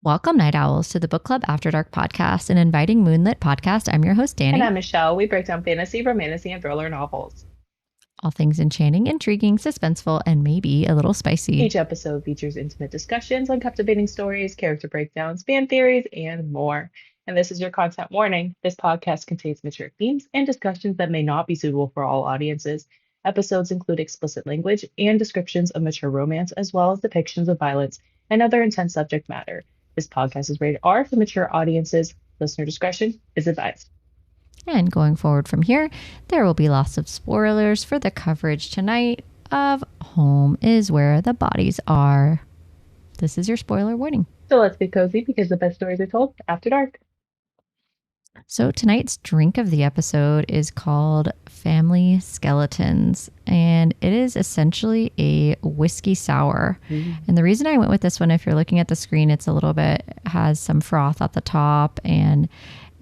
Welcome, Night Owls, to the Book Club After Dark podcast, an inviting moonlit podcast. I'm your host, And Danny. I'm Michelle. We break down fantasy, romantasy, and thriller novels. All things enchanting, intriguing, suspenseful, and maybe a little spicy. Each episode features intimate discussions on captivating stories, character breakdowns, fan theories, and more. And this is your content warning. This podcast contains mature themes and discussions that may not be suitable for all audiences. Episodes include explicit language and descriptions of mature romance, as well as depictions of violence and other intense subject matter. This podcast is rated R for mature audiences. Listener discretion is advised. And going forward from here, there will be lots of spoilers for the coverage tonight of Home is Where the Bodies Are. This is your spoiler warning. So let's get cozy because the best stories are told after dark. So tonight's drink of the episode is called Family Skeletons, and it is essentially a whiskey sour. And the reason I went with this one, if you're looking at the screen, it's a little bit, has some froth at the top, and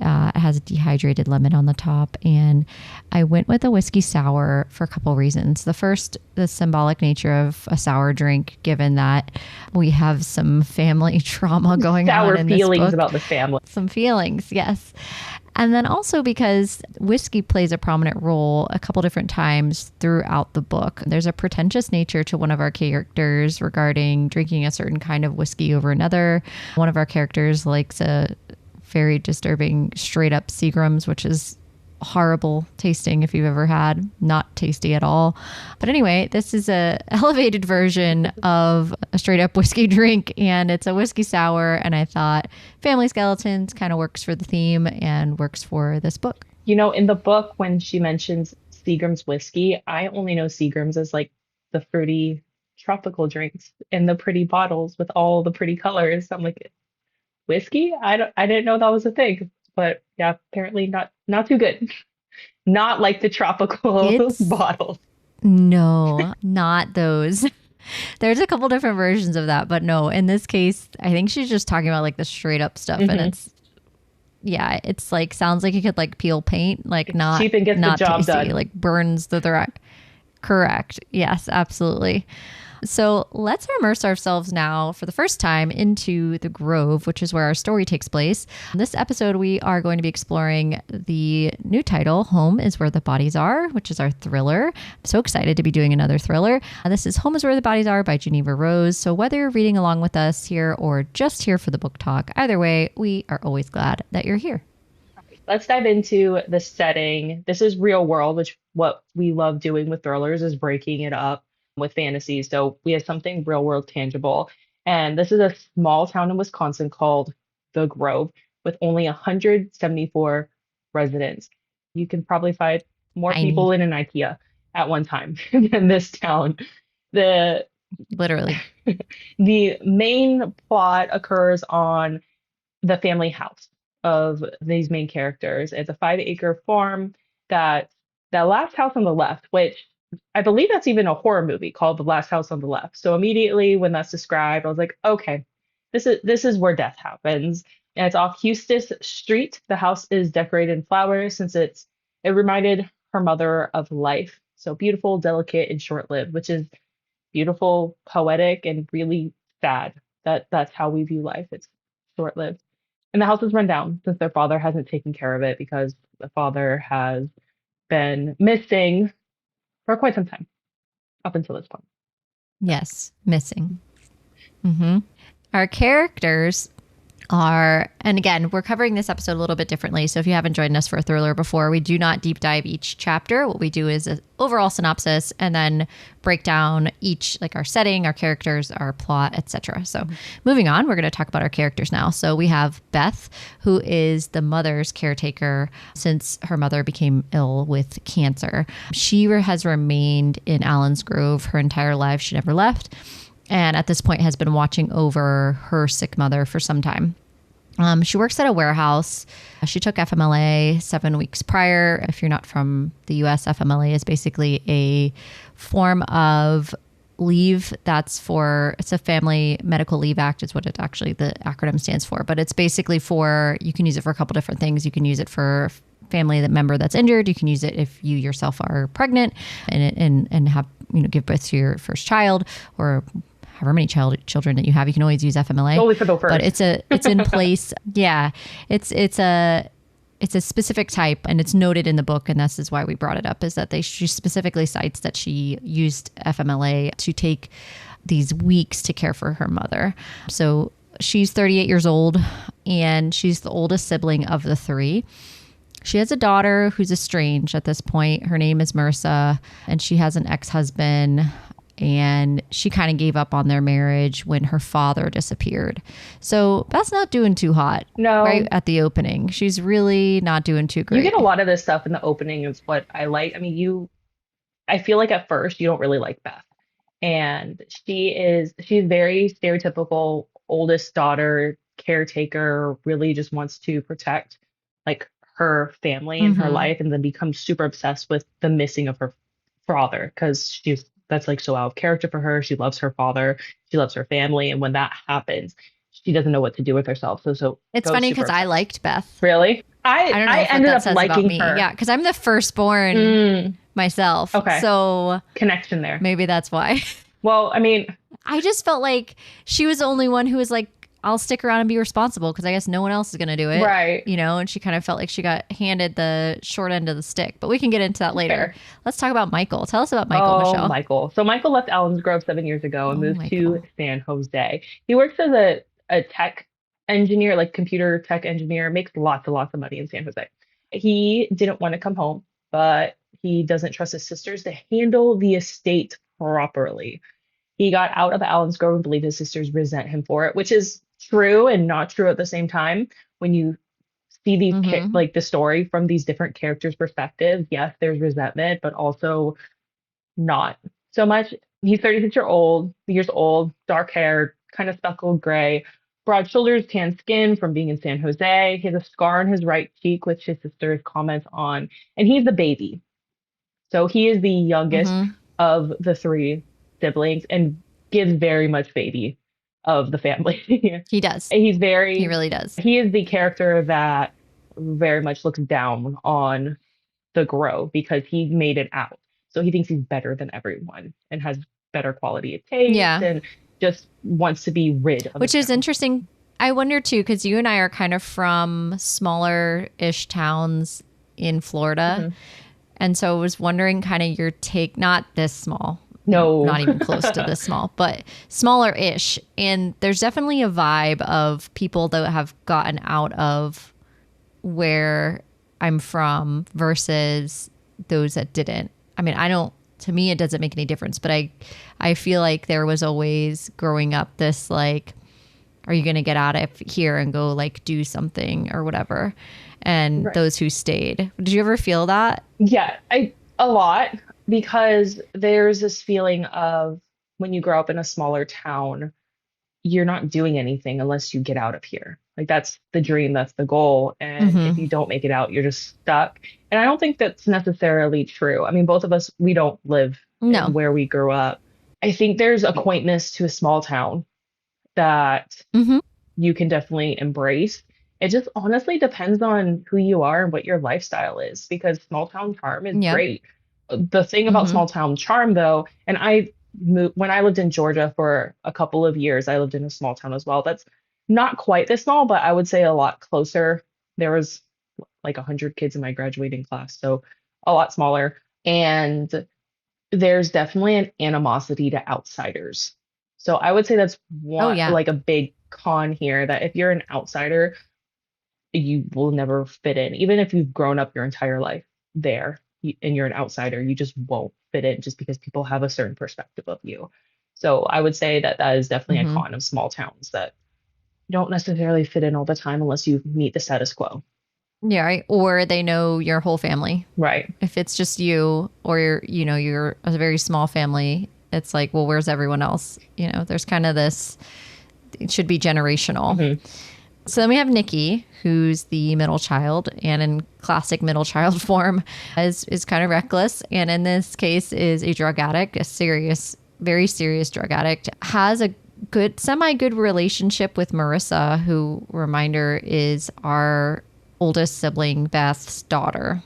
it has a dehydrated lemon on the top. And I went with a whiskey sour for a couple reasons. The first, the symbolic nature of a sour drink, given that we have some family trauma going on in this book. Sour feelings about the family. Some feelings, yes. And then also because whiskey plays a prominent role a couple different times throughout the book. There's a pretentious nature to one of our characters regarding drinking a certain kind of whiskey over another. One of our characters likes a very disturbing straight up Seagram's, which is horrible tasting if you've ever had. Not tasty at all. But anyway, this is a elevated version of a straight up whiskey drink, and it's a whiskey sour, and I thought Family Skeletons kind of works for the theme and works for this book. You know, in the book, when she mentions Seagram's whiskey, I only know Seagram's as like the fruity tropical drinks in the pretty bottles with all the pretty colors. I'm like, whiskey? I didn't know that was a thing. But yeah, apparently not too good. Not like the tropical bottles. No, not those. There's a couple different versions of that, but no, in this case, I think she's just talking about like the straight up stuff. And it's like, sounds like you could like peel paint, like not cheap and gets not the job tasty, done. like burns the threat. Correct. Yes, absolutely. So let's immerse ourselves now for the first time into the Grove, which is where our story takes place. In this episode, we are going to be exploring the new title, Home is Where the Bodies Are, which is our thriller. I'm so excited to be doing another thriller. This is Home is Where the Bodies Are by Jeneva Rose. So whether you're reading along with us here or just here for the book talk, either way, we are always glad that you're here. Let's dive into the setting. This is real world, which what we love doing with thrillers is breaking it up with fantasy. So we have something real world tangible. And this is a small town in Wisconsin called The Grove with only 174 residents. You can probably find more people in an IKEA at one time than this town. Literally. The main plot occurs on the family house of these main characters. It's a 5-acre farm that last house on the left, which I believe that's even a horror movie called The Last House on the Left. So immediately when that's described, I was like, okay, this is where death happens. And it's off Eustis Street. The house is decorated in flowers since it reminded her mother of life. So beautiful, delicate, and short-lived, which is beautiful, poetic, and really sad. That's how we view life. It's short-lived. And the house is run down since their father hasn't taken care of it because the father has been missing for quite some time up until this point. Yes, missing. Our characters are, and again, we're covering this episode a little bit differently. So if you haven't joined us for a thriller before, we do not deep dive each chapter. What we do is an overall synopsis and then break down each, like our setting, our characters, our plot, etc. So moving on, we're going to talk about our characters now. So we have Beth, who is the mother's caretaker since her mother became ill with cancer. She has remained in Allen's Grove her entire life. She never left. And at this point has been watching over her sick mother for some time. She works at a warehouse. She took FMLA 7 weeks prior. If you're not from the US, FMLA is basically a form of leave it's a Family Medical Leave Act is what it actually, the acronym stands for. But it's basically you can use it for a couple different things. You can use it for family member that's injured. You can use it if you yourself are pregnant and have, give birth to your first child, or however many children that you have, you can always use FMLA. Only for the first. But it's in place. Yeah. It's a specific type, and it's noted in the book, and this is why we brought it up, is that she specifically cites that she used FMLA to take these weeks to care for her mother. So she's 38 years old, and she's the oldest sibling of the three. She has a daughter who's estranged at this point. Her name is Marissa, and she has an ex-husband, and she kind of gave up on their marriage when her father disappeared. So Beth's not doing too hot. No. Right at the opening. She's really not doing too great. You get a lot of this stuff in the opening is what I like. I mean, I feel like at first you don't really like Beth. And she's very stereotypical oldest daughter, caretaker, really just wants to protect like her family and her life, and then becomes super obsessed with the missing of her father because that's like so out of character for her. She loves her father, she loves her family, and when that happens, she doesn't know what to do with herself. So it's funny because I liked Beth. Really? I don't know I ended up liking her. Yeah, because I'm the firstborn myself. Okay. So connection there. Maybe that's why. Well, I mean, I just felt like she was the only one who was like, I'll stick around and be responsible because I guess no one else is going to do it. Right. You know, and she kind of felt like she got handed the short end of the stick. But we can get into that later. Fair. Let's talk about Michael. Tell us about Michael, Michelle. Michael. So Michael left Allensgrove 7 years ago and moved to San Jose. He works as a tech engineer, like computer tech engineer, makes lots and lots of money in San Jose. He didn't want to come home, but he doesn't trust his sisters to handle the estate properly. He got out of Allensgrove and believed his sisters resent him for it, which is true and not true at the same time. When you see these like the story from these different characters' perspectives, yes, there's resentment, but also not so much. He's 36 years old, dark hair, kind of speckled gray, broad shoulders, tan skin from being in San Jose. He has a scar on his right cheek, which his sister comments on, and he's the baby. So he is the youngest of the three siblings and gives very much baby of the family. He does. He really does. He is the character that very much looks down on the grow because he made it out. So he thinks he's better than everyone and has better quality of taste and just wants to be rid of Which is interesting. I wonder too, because you and I are kind of from smaller-ish towns in Florida. And so I was wondering kind of your take, not this small. No, not even close to this small, but smaller-ish. And there's definitely a vibe of people that have gotten out of where I'm from versus those that didn't. I mean, to me, it doesn't make any difference, but I feel like there was always growing up this like, are you going to get out of here and go like do something or whatever? And those who stayed. Did you ever feel that? Yeah, a lot. Because there's this feeling of when you grow up in a smaller town, you're not doing anything unless you get out of here. Like that's the dream, that's the goal. And if you don't make it out, you're just stuck. And I don't think that's necessarily true. I mean, both of us, we don't live in where we grew up. I think there's a quaintness to a small town that you can definitely embrace. It just honestly depends on who you are and what your lifestyle is, because small town charm is great. The thing about small town charm, though, and when I lived in Georgia for a couple of years, I lived in a small town as well. That's not quite this small, but I would say a lot closer. There was like 100 kids in my graduating class, so a lot smaller. And there's definitely an animosity to outsiders. So I would say that's one like a big con here, that if you're an outsider, you will never fit in. Even if you've grown up your entire life there and you're an outsider, you just won't fit in just because people have a certain perspective of you. So I would say that is definitely a con of small towns, that you don't necessarily fit in all the time unless you meet the status quo. Yeah, right. Or they know your whole family. Right. If it's just you, or you're a very small family, it's like, well, where's everyone else? You know, there's kind of this, it should be generational. So then we have Nikki, who's the middle child, and in classic middle child form is kind of reckless. And in this case is a drug addict, very serious drug addict, has a semi-good relationship with Marissa, who, reminder, is our oldest sibling, Beth's daughter.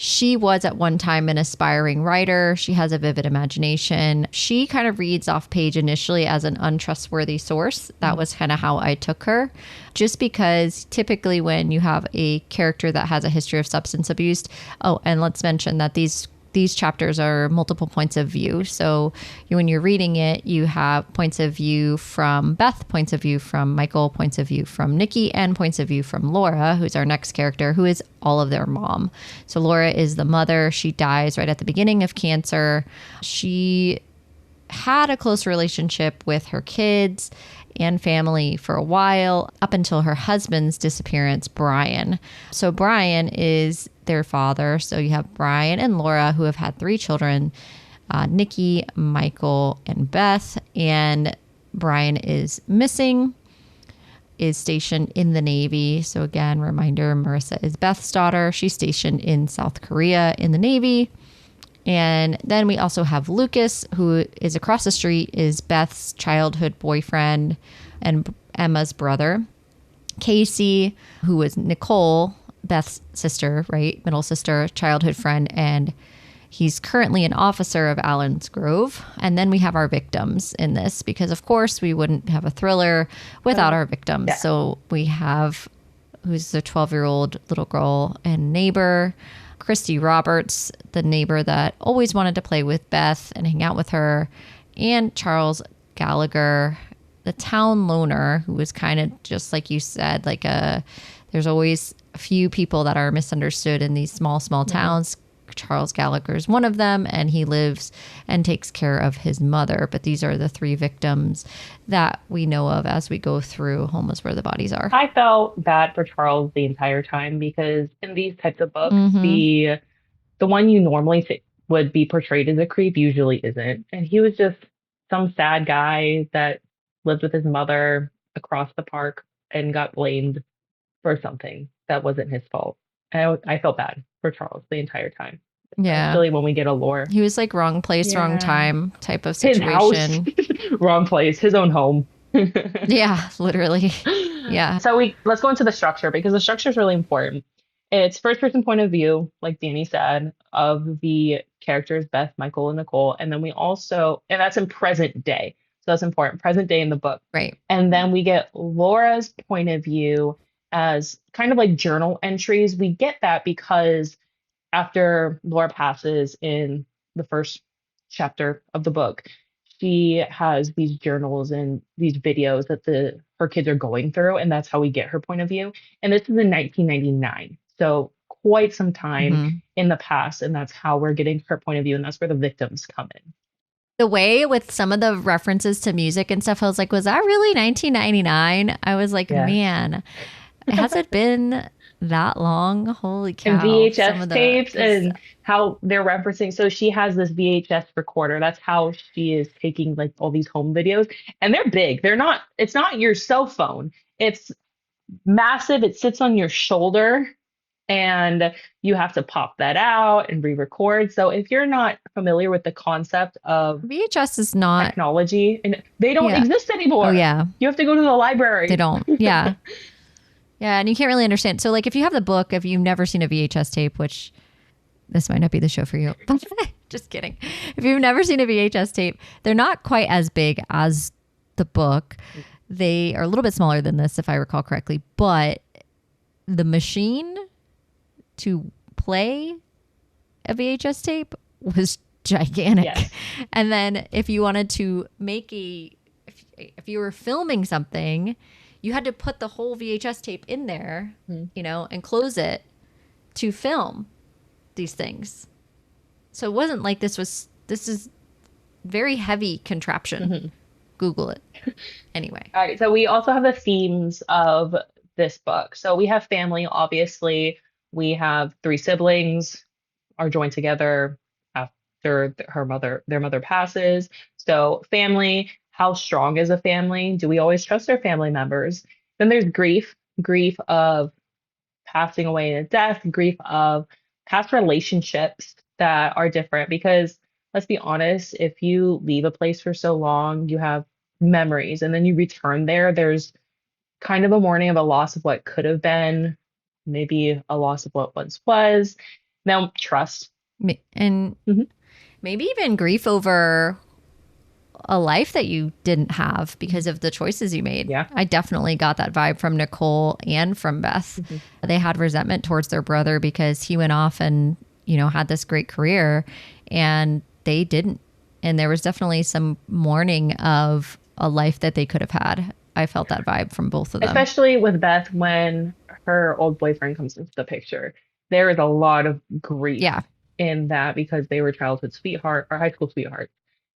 She was at one time an aspiring writer. She has a vivid imagination. She kind of reads off page initially as an untrustworthy source. That was kind of how I took her. Just because typically when you have a character that has a history of substance abuse, oh, and let's mention that these chapters are multiple points of view. So when you're reading it, you have points of view from Beth, points of view from Michael, points of view from Nikki, and points of view from Laura, who's our next character, who is all of their mom. So Laura is the mother. She dies right at the beginning of cancer. She had a close relationship with her kids and family for a while, up until her husband's disappearance, Brian. So Brian is their father. So you have Brian and Laura, who have had 3 children, Nikki, Michael, and Beth. And Brian is missing, is stationed in the Navy. So again, reminder, Marissa is Beth's daughter. She's stationed in South Korea in the Navy. And then we also have Lucas, who is across the street, is Beth's childhood boyfriend and Emma's brother. Casey, who is Nicole, Beth's sister, right? Middle sister, childhood friend. And he's currently an officer of Allen's Grove. And then we have our victims in this, because of course we wouldn't have a thriller without our victims. Yeah. So we have, who's the 12-year-old little girl and neighbor, Christy Roberts, the neighbor that always wanted to play with Beth and hang out with her, and Charles Gallagher, the town loner, who was kind of just like you said, like there's always a few people that are misunderstood in these small towns. Charles Gallagher is one of them, and he lives and takes care of his mother. But these are the 3 victims that we know of as we go through Home is Where the Bodies Are. I felt bad for Charles the entire time because in these types of books, the one you normally would be portrayed as a creep usually isn't. And he was just some sad guy that lived with his mother across the park and got blamed for something that wasn't his fault. I felt bad for Charles the entire time. Yeah. Especially when we get a lore. He was like wrong place, wrong time type of His situation. house, wrong place, his own home. Yeah, literally. Yeah. So let's go into the structure, because the structure is really important. It's first person point of view, like Danny said, of the characters Beth, Michael, and Nicole. And then we also, and that's in present day. So that's important. Present day in the book. Right. And then we get Laura's point of view as kind of like journal entries. We get that because after Laura passes in the first chapter of the book, she has these journals and these videos that her kids are going through, and that's how we get her point of view. And this is in 1999, so quite some time in the past, and that's how we're getting her point of view, and that's where the victims come in. The way with some of the references to music and stuff, I was like, was that really 1999? I was like, man, has it been that long? Holy cow. And VHS tapes and how they're referencing. So she has this VHS recorder. That's how she is taking like all these home videos. And they're big. It's not your cell phone. It's massive. It sits on your shoulder and you have to pop that out and re-record. So if you're not familiar with the concept of VHS is not technology, and they don't exist anymore. Oh yeah. You have to go to the library. They don't. Yeah. Yeah, and you can't really understand. So, like, if you have the book, if you've never seen a VHS tape, which this might not be the show for you, just kidding. If you've never seen a VHS tape, they're not quite as big as the book. They are a little bit smaller than this, if I recall correctly. But the machine to play a VHS tape was gigantic. Yes. And then if you wanted to make if you were filming something, you had to put the whole VHS tape in there, and close it to film these things. So it wasn't like this is very heavy contraption. Google it. Anyway. All right. So we also have the themes of this book. So we have family, obviously. We have 3 siblings are joined together after their mother passes. So family. How strong is a family? Do we always trust our family members? Then there's grief of passing away and death, grief of past relationships that are different. Because let's be honest, if you leave a place for so long, you have memories, and then you return there, there's kind of a mourning of a loss of what could have been, maybe a loss of what once was. Now, trust. And Hmm. maybe even grief over a life that you didn't have because of the choices you made. Yeah. I definitely got that vibe from Nicole and from Beth. Hmm. They had resentment towards their brother because he went off and, had this great career and they didn't. And there was definitely some mourning of a life that they could have had. I felt that vibe from both of them. Especially with Beth when her old boyfriend comes into the picture. There is a lot of grief Yeah. in that because they were childhood sweetheart or high school sweetheart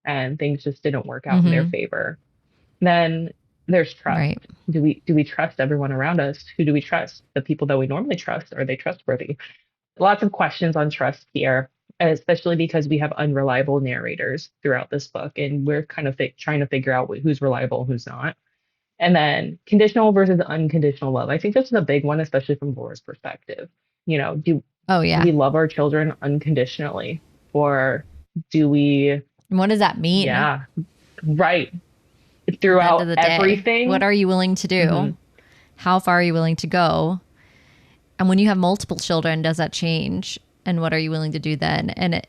and things just didn't work out in their Mm-hmm. favor. Then there's trust. Right. Do we trust everyone around us? Who do we trust? The people that we normally trust, are they trustworthy? Lots of questions on trust here, especially because we have unreliable narrators throughout this book, and we're kind of trying to figure out who's reliable, who's not. And then conditional versus unconditional love. I think this is a big one, especially from Laura's perspective. Do Oh, yeah. we love our children unconditionally, or do we? And what does that mean? Yeah, right. At the end Throughout of the day, everything. what are you willing to do? Mhm. How far are you willing to go? And when you have multiple children, does that change? And what are you willing to do then? And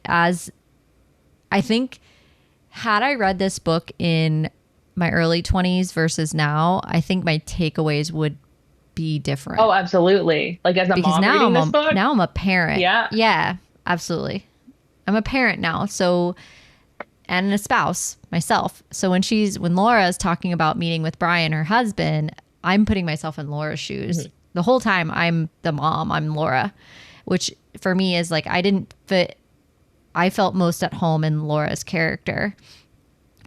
I think, had I read this book in my early 20s versus now, I think my takeaways would be different. Oh, absolutely. Like as a Because mom now reading this book. now I'm a parent. Yeah. Yeah, absolutely. I'm a parent now. So, and a spouse myself. So when Laura is talking about meeting with Brian, her husband, I'm putting myself in Laura's shoes. Mm-hmm. The whole time I'm the mom, I'm Laura, which for me is like, I felt most at home in Laura's character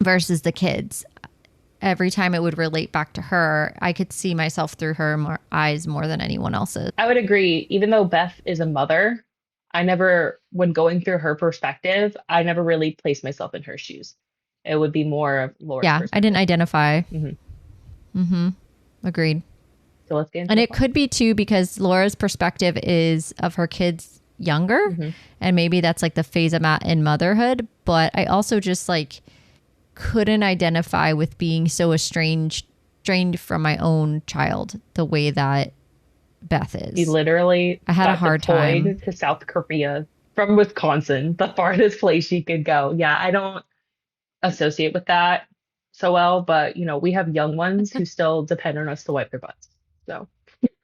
versus the kids. Every time it would relate back to her, I could see myself through her eyes more than anyone else's. I would agree. Even though Beth is a mother, when going through her perspective, I never really placed myself in her shoes. It would be more of Laura's Yeah, perspective. I didn't identify. Mm-hmm. Agreed. So let's get into And the it plot. could be too because Laura's perspective is of her kids younger, Mm-hmm. and maybe that's like the phase I'm at in motherhood. But I also just like couldn't identify with being so estranged from my own child the way that Beth is. He literally I had a got hard deployed time. to South Korea from Wisconsin, the farthest place she could go. Yeah, I don't associate with that so well, but we have young ones who still depend on us to wipe their butts. So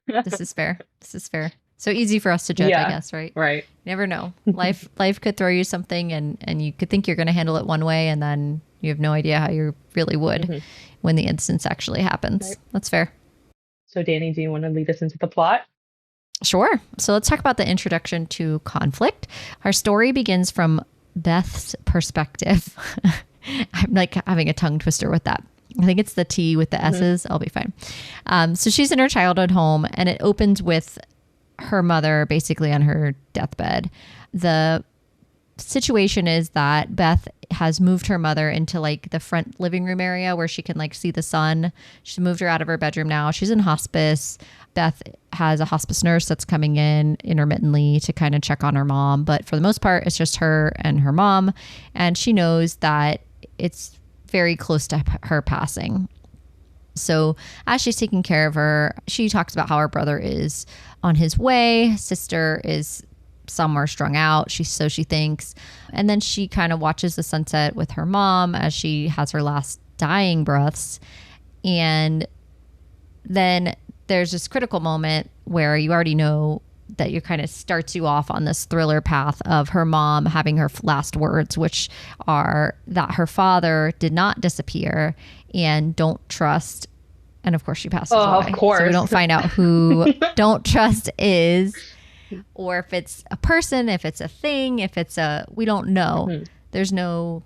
This is fair. This is fair. So easy for us to judge, I yeah, guess, right? right. Never know. Life could throw you something and you could think you're going to handle it one way and then you have no idea how you really would Mhm. when the instance actually happens. Right. That's fair. So Danny, do you want to lead us into the plot? Sure. So let's talk about the introduction to conflict. Our story begins from Beth's perspective. I'm like having a tongue twister with that. I think it's the T with the S's. I'll be fine. So she's in her childhood home and it opens with her mother basically on her deathbed. The situation is that Beth has moved her mother into like the front living room area where she can like see the sun. She's moved her out of her bedroom now. She's in hospice. Beth has a hospice nurse that's coming in intermittently to kind of check on her mom. But for the most part, it's just her and her mom. And she knows that it's very close to her passing. So as she's taking care of her, she talks about how her brother is on his way. Sister is somewhere strung out. So she thinks. And then she kind of watches the sunset with her mom as she has her last dying breaths. And then there's this critical moment where you already know that you kind of starts you off on this thriller path of her mom having her last words, which are that her father did not disappear and don't trust. And of course she passes away. Of course. So we don't find out who don't trust is, or if it's a person, if it's a thing, we don't know. Mhm. There's no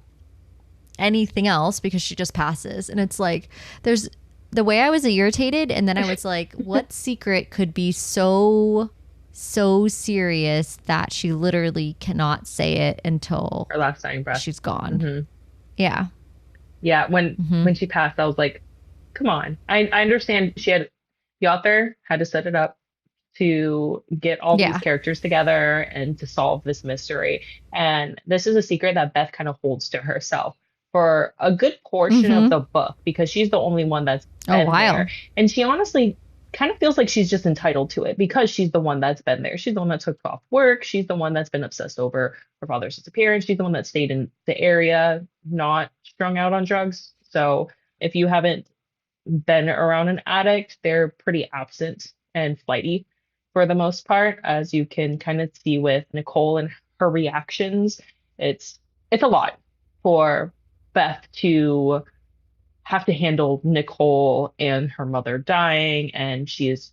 anything else because she just passes. And it's like, there's the way I was irritated. And then I was like, what secret could be so serious that she literally cannot say it until Her last dying breath. she's gone. Mhm. Yeah. Yeah, when she passed, I was like, come on. I understand the author had to set it up to get all Yeah. these characters together and to solve this mystery. And this is a secret that Beth kind of holds to herself for a good portion of the book because she's the only one that's been wow. there. And she honestly kind of feels like she's just entitled to it because she's the one that's been there. She's the one that took off work. She's the one that's been obsessed over her father's disappearance. She's the one that stayed in the area, not strung out on drugs. So if you haven't been around an addict, they're pretty absent and flighty for the most part, as you can kind of see with Nicole and her reactions. It's a lot for Beth to have to handle Nicole and her mother dying, and she is,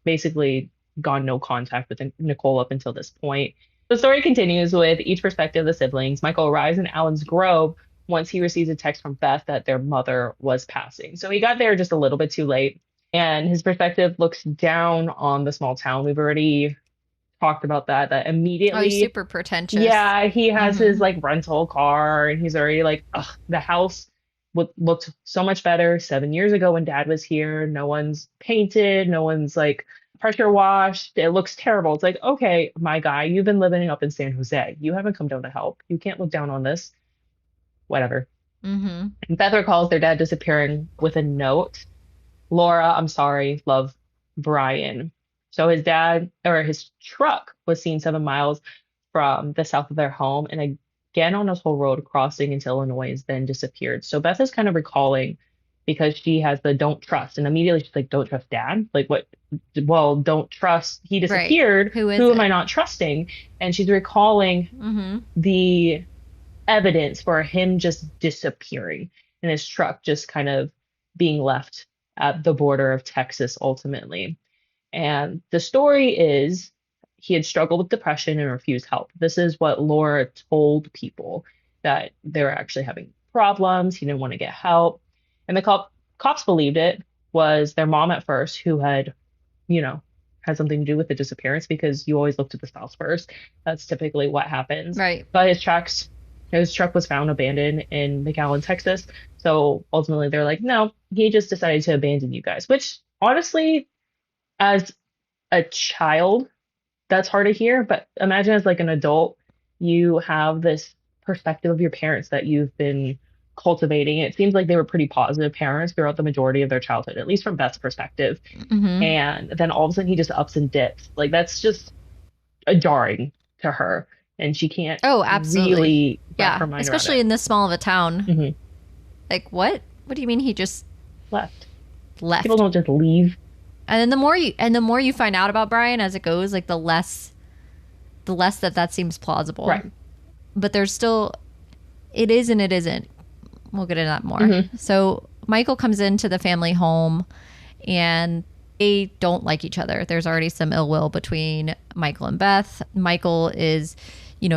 basically gone no contact with Nicole up until this point. The story continues with each perspective of the siblings. Michael arrives in Alan's Grove once he receives a text from Beth that their mother was passing. So he got there just a little bit too late, and his perspective looks down on the small town. We've already talked about that Oh, immediately. he's super pretentious. Yeah, he has his Mm-hmm. like rental car, and he's already like, ugh, the house looked so much better 7 years ago when dad was here. No one's painted, no one's like pressure washed. It looks terrible. It's like, okay, my guy, you've been living up in San Jose. You haven't come down to help. You can't look down on this. Whatever. Mm-hmm. Beth recalls their dad disappearing with a note. Laura, I'm sorry, love, Brian. So his dad, or his truck, was seen 7 miles from the south of their home and again on a whole road crossing into Illinois, then disappeared. So Beth is kind of recalling because she has the don't trust. And immediately she's like, don't trust dad? Like, what? Well, don't trust. He Right. disappeared. Who is Who am it? I not trusting? And she's recalling Mm-hmm. the evidence for him just disappearing and his truck just kind of being left at the border of Texas ultimately. And the story is he had struggled with depression and refused help. This is what Laura told people, that they were actually having problems. He didn't want to get help. And the cops believed it was their mom at first who had, had something to do with the disappearance, because you always look to the spouse first. That's typically what happens. Right. But his truck was found abandoned in McAllen, Texas. So ultimately they're like, no, he just decided to abandon you guys, which honestly, as a child, that's hard to hear. But imagine as like an adult, you have this perspective of your parents that you've been cultivating. It seems like they were pretty positive parents throughout the majority of their childhood, at least from Beth's perspective. Mm-hmm. And then all of a sudden he just ups and dips. Like that's just jarring to her. And she can't Oh, absolutely. really wrap Yeah. her mind Especially around in this small of a town. it. Hmm. Like, what? What do you mean he just Left. left? People don't just leave. And then the more you find out about Brian as it goes, like the less that seems plausible. Right. But there's still, it is and it isn't. We'll get into that more. Mhm. So Michael comes into the family home and they don't like each other. There's already some ill will between Michael and Beth. Michael is,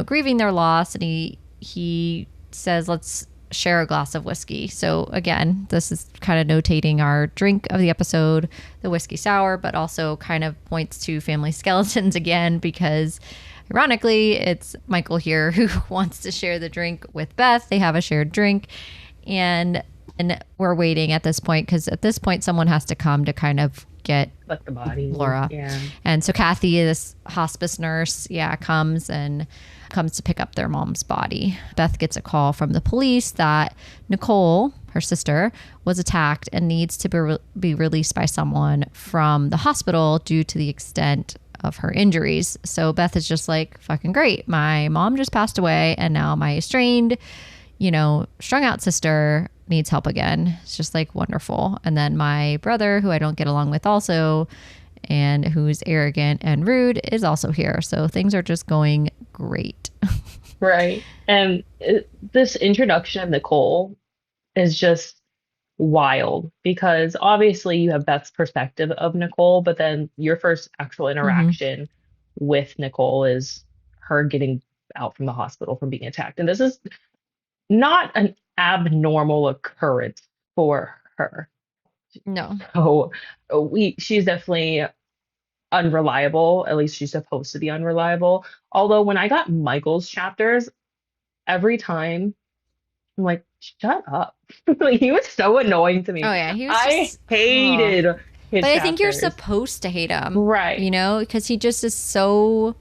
grieving their loss, and he says, let's share a glass of whiskey. So again, this is kind of notating our drink of the episode, the whiskey sour, but also kind of points to family skeletons again, because ironically, it's Michael here who wants to share the drink with Beth. They have a shared drink, and we're waiting at this point, because at this point someone has to come to kind of get Like the body. Laura. Yeah. And so Kathy, this hospice nurse, comes to pick up their mom's body. Beth gets a call from the police that Nicole, her sister, was attacked and needs to be released by someone from the hospital due to the extent of her injuries. So Beth is just like, fucking great. My mom just passed away, and now my estranged, strung out sister needs help again. It's just like wonderful. And then my brother, who I don't get along with also, and who's arrogant and rude, is also here. So things are just going great. Right. And this introduction of Nicole is just wild, because obviously you have Beth's perspective of Nicole, but then your first actual interaction with Nicole is her getting out from the hospital from being attacked. And this is not an abnormal occurrence for her. No. So she's definitely unreliable. At least she's supposed to be unreliable. Although when I got Michael's chapters, every time I'm like, shut up. Like, he was so annoying to me. Oh yeah, he was I just hated his But I think you're chapters. supposed to hate him. Right. Because he just is so,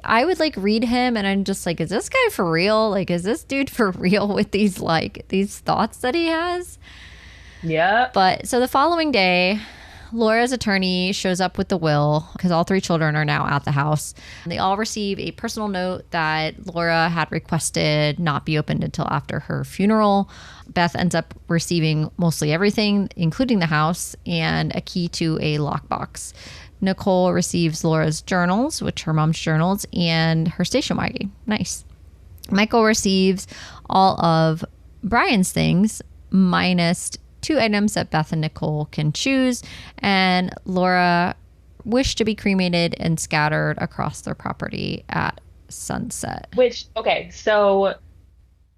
I would like read him and I'm just like, is this guy for real? Like, is this dude for real with these thoughts that he has? Yeah. But so the following day, Laura's attorney shows up with the will because all three children are now at the house. They all receive a personal note that Laura had requested not be opened until after her funeral. Beth ends up receiving mostly everything, including the house and a key to a lockbox. Nicole receives Laura's journals, which are her mom's journals, and her station wagon. Nice. Michael receives all of Brian's things, minus 2 items that Beth and Nicole can choose, and Laura wished to be cremated and scattered across their property at sunset. Which, okay, so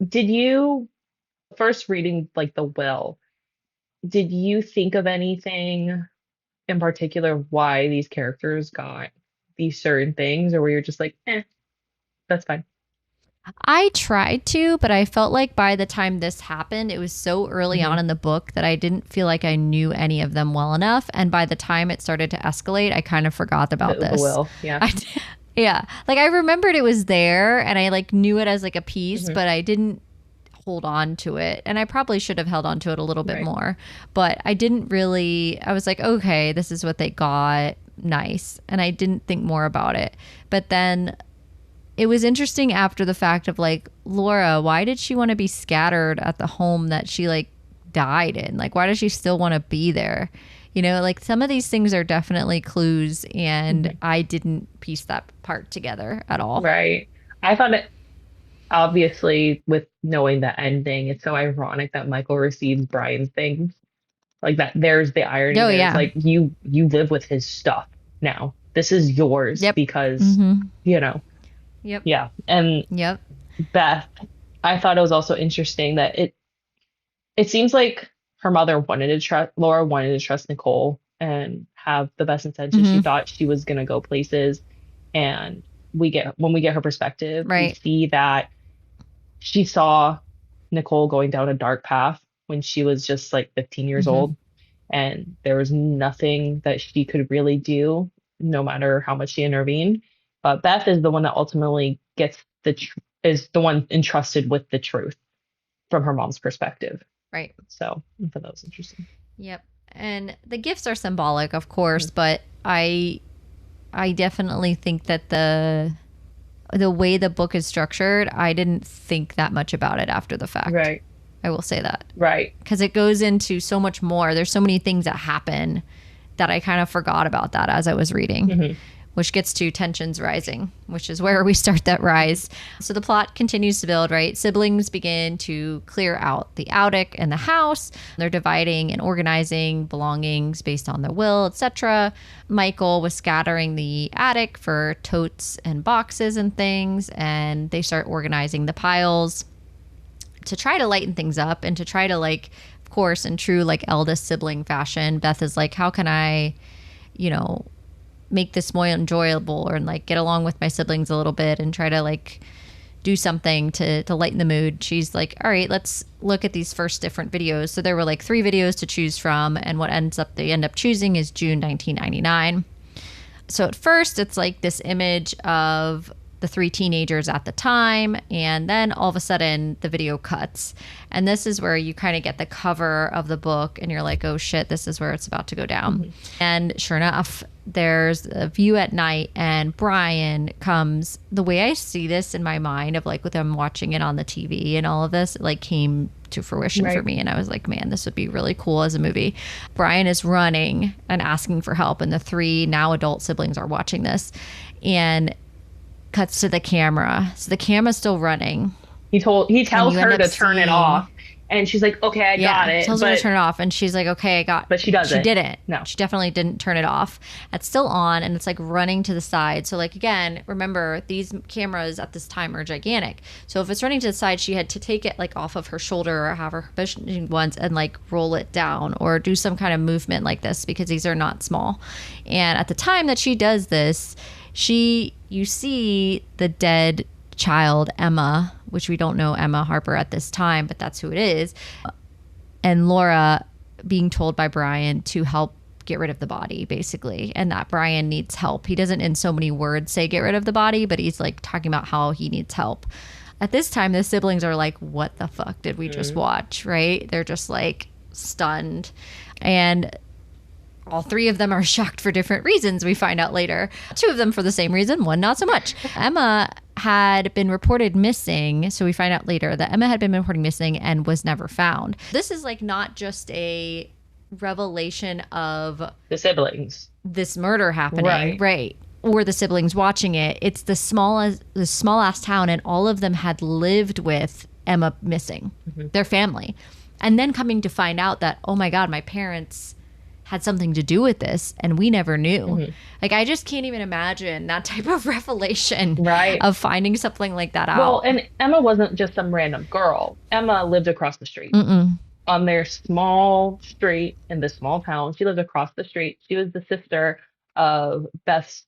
did you, first reading like the will, did you think of anything in particular why these characters got these certain things, or were you just like, that's fine? I tried to, but I felt like by the time this happened, it was so early on in the book that I didn't feel like I knew any of them well enough. And by the time it started to escalate, I kind of forgot about this. The will, yeah. Yeah. Like I remembered it was there and I like knew it as like a piece, but I didn't hold on to it. And I probably should have held on to it a little bit more. But I didn't really, I was like, okay, this is what they got. Nice. And I didn't think more about it. But then it was interesting after the fact of like, Laura, why did she want to be scattered at the home that she like died in? Like, why does she still want to be there? You know, like some of these things are definitely clues, and I didn't piece that part together at all. Right. I thought it, obviously, with knowing the ending, it's so ironic that Michael receives Brian's things. Like that, there's the irony. Oh, there. yeah. It's like you live with his stuff now. This is yours because, you know. Yep. Yeah. And Beth, I thought it was also interesting that it seems like her mother wanted to trust Laura wanted to trust Nicole and have the best intentions. She thought she was gonna go places. And when we get her perspective, we see that she saw Nicole going down a dark path when she was just like 15 years old. And there was nothing that she could really do, no matter how much she intervened. But Beth is the one that ultimately gets is the one entrusted with the truth from her mom's perspective. Right. So I thought that was interesting. Yep. And the gifts are symbolic, of course, but I definitely think that the way the book is structured, I didn't think that much about it after the fact. Right. I will say that. Right. Because it goes into so much more. There's so many things that happen that I kind of forgot about that as I was reading. Which gets to tensions rising, which is where we start that rise. So the plot continues to build, right? Siblings begin to clear out the attic and the house. They're dividing and organizing belongings based on their will, etc. Michael was scattering the attic for totes and boxes and things, and they start organizing the piles to try to lighten things up and to try to, like, of course, in true like eldest sibling fashion, Beth is like, how can I, make this more enjoyable or like get along with my siblings a little bit and try to like do something to lighten the mood. She's like, all right, let's look at these first different videos. So there were like 3 videos to choose from, and what they end up choosing is June 1999. So at first it's like this image of the 3 teenagers at the time, and then all of a sudden the video cuts, and this is where you kind of get the cover of the book and you're like, oh shit, this is where it's about to go down. And sure enough, there's a view at night, and Brian comes. The way I see this in my mind of like with them watching it on the TV and all of this, it like came to fruition for me, and I was like, man, this would be really cool as a movie. Brian is running and asking for help, and the 3 now adult siblings are watching this, and cuts to the camera. So the camera's still running. He tells her to turn it off, and she's like, okay, I got it. Tells her to turn it off, and she's like, okay, I got it. But she doesn't. She didn't. No. She definitely didn't turn it off. It's still on, and it's like running to the side. So like, again, remember, these cameras at this time are gigantic. So if it's running to the side, she had to take it like off of her shoulder or have her positioning once and like roll it down or do some kind of movement like this, because these are not small. And at the time that she does this, you see the dead child, Emma, which we don't know Emma Harper at this time, but that's who it is. And Laura being told by Brian to help get rid of the body, basically, and that Brian needs help. He doesn't in so many words say get rid of the body, but he's like talking about how he needs help. At this time, the siblings are like, what the fuck did we just watch, right? They're just like stunned. And All three of them are shocked for different reasons, we find out later. Two of them for the same reason, one not so much. Emma had been reported missing. So we find out later that Emma had been reported missing and was never found. This is like not just a revelation of the siblings, this murder happening, right? Or the siblings watching it. It's the small ass town, and all of them had lived with Emma missing, their family. And then coming to find out that, oh my God, my parents had something to do with this and we never knew. Like, I just can't even imagine that type of revelation of finding something like that out. Well, and Emma wasn't just some random girl. Emma lived across the street. On their small street in this small town. She lived across the street. She was the sister of Beth's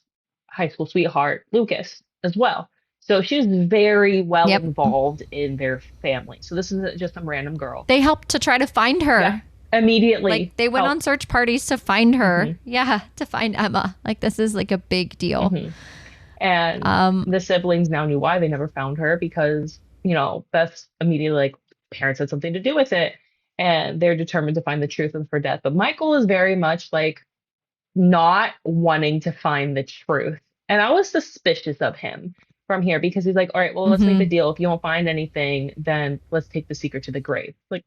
high school sweetheart, Lucas, as well. So she was very well involved in their family. So this isn't just some random girl. They helped to try to find her. Yeah. Immediately. Like, they went on search parties to find her. To find Emma. Like, this is like a big deal. And the siblings now knew why they never found her, because, you know, Beth's immediately like, parents had something to do with it. And they're determined to find the truth of her death. But Michael is very much like not wanting to find the truth. And I was suspicious of him from here, because he's like, all right, well, let's make the deal. If you don't find anything, then let's take the secret to the grave. Like,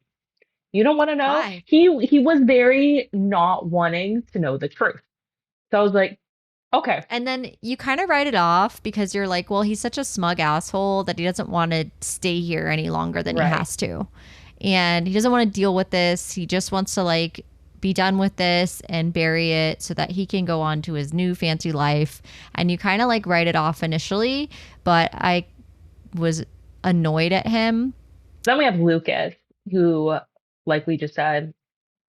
you don't want to know? Why? He was very not wanting to know the truth. So I was like, okay. And then you kind of write it off because you're like, well, he's such a smug asshole that he doesn't want to stay here any longer than he has to. And he doesn't want to deal with this. He just wants to like be done with this and bury it so that he can go on to his new fancy life. And you kind of like write it off initially, but I was annoyed at him. Then we have Lucas, who, like we just said,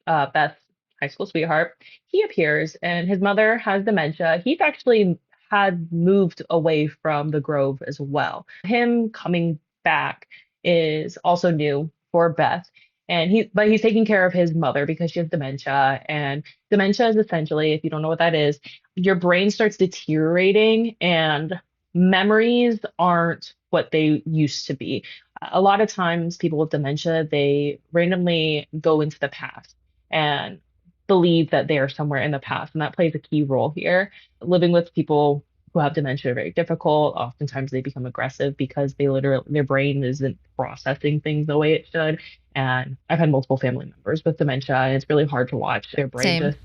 Beth's high school sweetheart. He appears and his mother has dementia. He's actually had moved away from the Grove as well. Him coming back is also new for Beth. And he's taking care of his mother because she has dementia. And dementia is essentially, if you don't know what that is, your brain starts deteriorating and memories aren't what they used to be. A lot of times people with dementia, they randomly go into the past and believe that they are somewhere in the past. And that plays a key role here. Living with people who have dementia are very difficult. Oftentimes they become aggressive because their brain isn't processing things the way it should. And I've had multiple family members with dementia, and it's really hard to watch. Their brain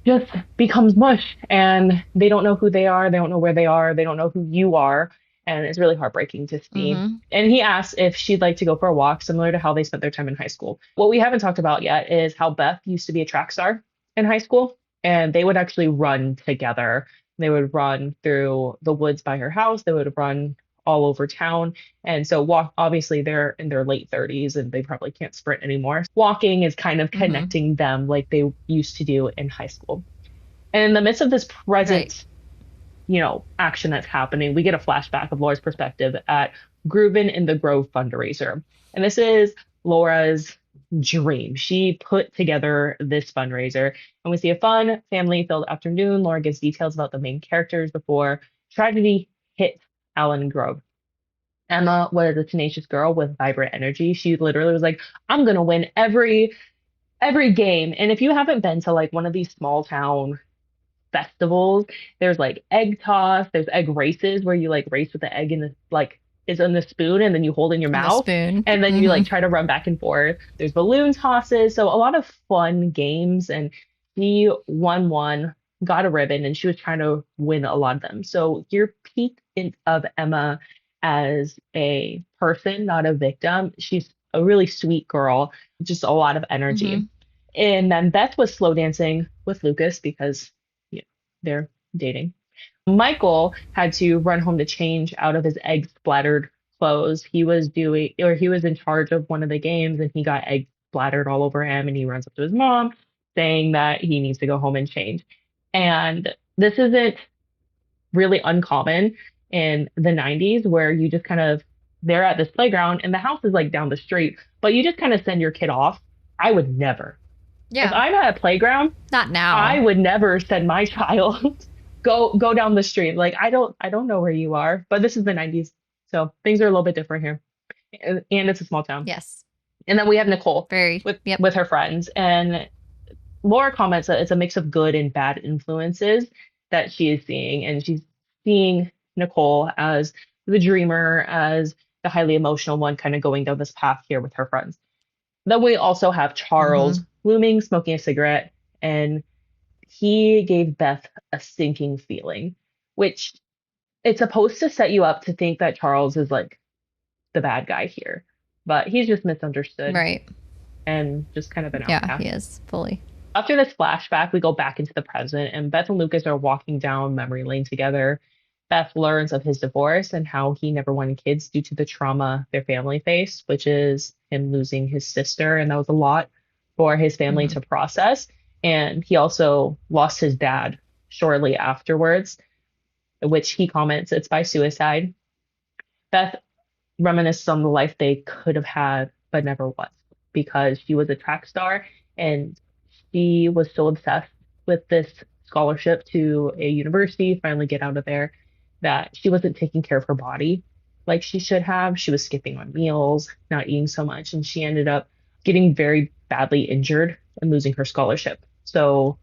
just becomes mush, and they don't know who they are. They don't know where they are. They don't know who you are. And it's really heartbreaking to see. And he asks if she'd like to go for a walk, similar to how they spent their time in high school. What we haven't talked about yet is how Beth used to be a track star in high school, and they would actually run together. They would run through the woods by her house. They would run all over town. And so obviously they're in their late 30s and they probably can't sprint anymore. Walking is kind of connecting them like they used to do in high school. And in the midst of this present, action that's happening, we get a flashback of Laura's perspective at Groovin in the Grove fundraiser. And this is Laura's dream. She put together this fundraiser, and we see a fun, family-filled afternoon. Laura gives details about the main characters before tragedy hits Allen Grove. Emma was a tenacious girl with vibrant energy. She literally was like, I'm going to win every game. And if you haven't been to like one of these small town festivals, there's like egg toss, there's egg races where you like race with the egg in the is in the spoon and then you hold in your mouth and then you like try to run back and forth. There's balloon tosses. So a lot of fun games, and she won one, got a ribbon, and she was trying to win a lot of them. So your peak of Emma as a person, not a victim. She's a really sweet girl, just a lot of energy. And then Beth was slow dancing with Lucas because they're dating. Michael had to run home to change out of his egg splattered clothes. He was in charge of one of the games, and he got egg splattered all over him, and he runs up to his mom saying that he needs to go home and change. And this isn't really uncommon in the 90s, where you just they're at this playground and the house is like down the street, but you just kind of send your kid off. I would never. If I'm at a playground, not now, I would never send my child go down the street. Like, I don't know where you are, but this is the 90s. So things are a little bit different here. And it's a small town. Yes. And then we have Nicole with her friends. And Laura comments that it's a mix of good and bad influences that she is seeing, and she's seeing Nicole as the dreamer, as the highly emotional one, kind of going down this path here with her friends. Then we also have Charles Mm-hmm. looming, smoking a cigarette, and he gave Beth a sinking feeling, which it's supposed to set you up to think that Charles is like the bad guy here, but he's just misunderstood Right. and just kind of an Yeah, outcast. he is fully. After this flashback, we go back into the present, and Beth and Lucas are walking down memory lane together. Beth learns of his divorce and how he never wanted kids due to the trauma their family faced, which is him losing his sister. And that was a lot for his family Mm-hmm. to process. And he also lost his dad shortly afterwards, which he comments it's by suicide. Beth reminisces on the life they could have had but never was because she was a track star and she was so obsessed with this scholarship to a university, finally get out of there, that she wasn't taking care of her body like she should have. She was skipping on meals, not eating so much, and she ended up getting very badly injured and losing her scholarship. So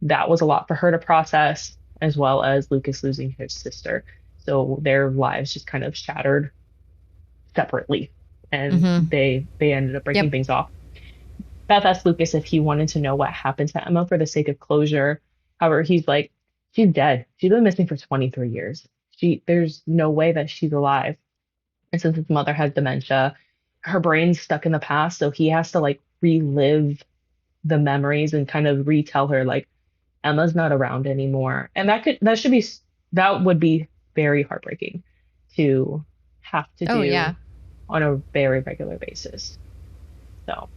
that was a lot for her to process, as well as Lucas losing his sister. So their lives just kind of shattered separately, and Mm-hmm. they ended up breaking Yep. things off. Beth asked Lucas if he wanted to know what happened to Emma for the sake of closure. However, he's like, she's dead. She's been missing for 23 years. There's no way that she's alive. And since his mother has dementia, her brain's stuck in the past, so he has to like relive the memories and kind of retell her like Emma's not around anymore. And that would be very heartbreaking to have to Oh, do yeah. on a very regular basis. So,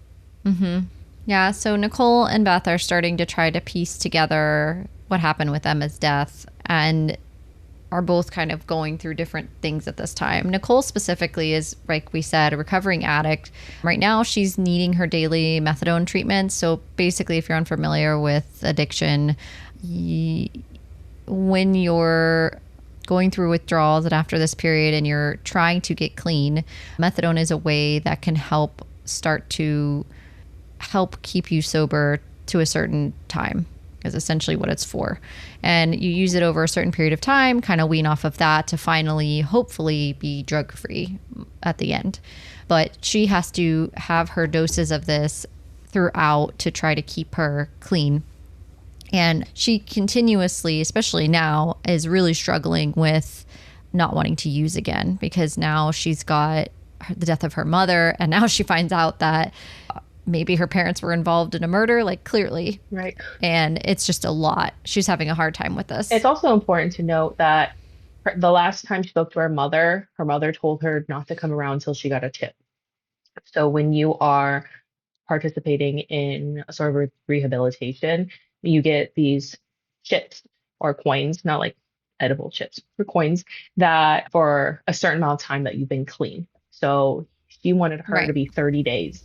Mm-hmm. Yeah, so Nicole and Beth are starting to try to piece together what happened with Emma's death and are both kind of going through different things at this time. Nicole specifically is, like we said, a recovering addict. Right now, she's needing her daily methadone treatment. So basically, if you're unfamiliar with addiction, when you're going through withdrawals and after this period and you're trying to get clean, methadone is a way that can help keep you sober to a certain time is essentially what it's for. And you use it over a certain period of time, kind of wean off of that to finally, hopefully, be drug free at the end. But she has to have her doses of this throughout to try to keep her clean. And she continuously, especially now, is really struggling with not wanting to use again because now she's got the death of her mother. And now she finds out that maybe her parents were involved in a murder, like clearly. right. And it's just a lot. She's having a hard time with this. It's also important to note that the last time she spoke to her mother told her not to come around until she got a tip. So when you are participating in a sort of rehabilitation, you get these chips or coins, not like edible chips, or coins that for a certain amount of time that you've been clean. So she wanted her to Right. be 30 days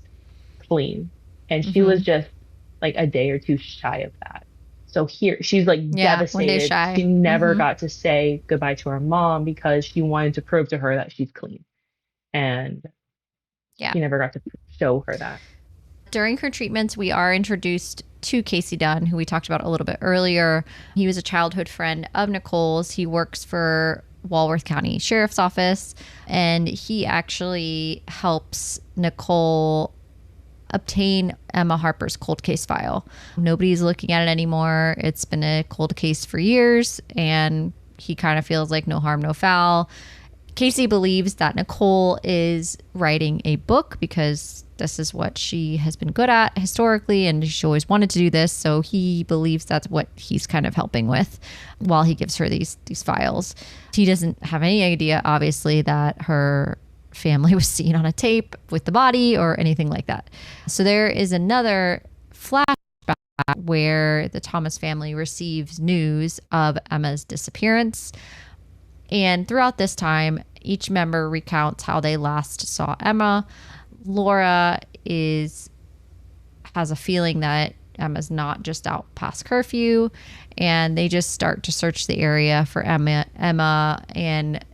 clean, and she was Mm-hmm. just like a day or two shy of that. So here she's like Yeah. 1 day devastated. She shy. never Mm-hmm. got to say goodbye to her mom because she wanted to prove to her that she's clean. And Yeah. she never got to show her that. During her treatments, we are introduced to Casey Dunn, who we talked about a little bit earlier. He was a childhood friend of Nicole's. He works for Walworth County Sheriff's Office, and he actually helps Nicole obtain Emma Harper's cold case file. Nobody's looking at it anymore. It's been a cold case for years, and he kind of feels like no harm, no foul. Casey believes that Nicole is writing a book because this is what she has been good at historically, and she always wanted to do this. So he believes that's what he's kind of helping with while he gives her these files. He doesn't have any idea, obviously, that her family was seen on a tape with the body or anything like that. So there is another flashback where the Thomas family receives news of Emma's disappearance. And throughout this time, each member recounts how they last saw Emma. Laura has a feeling that Emma's not just out past curfew, and they just start to search the area for Emma, and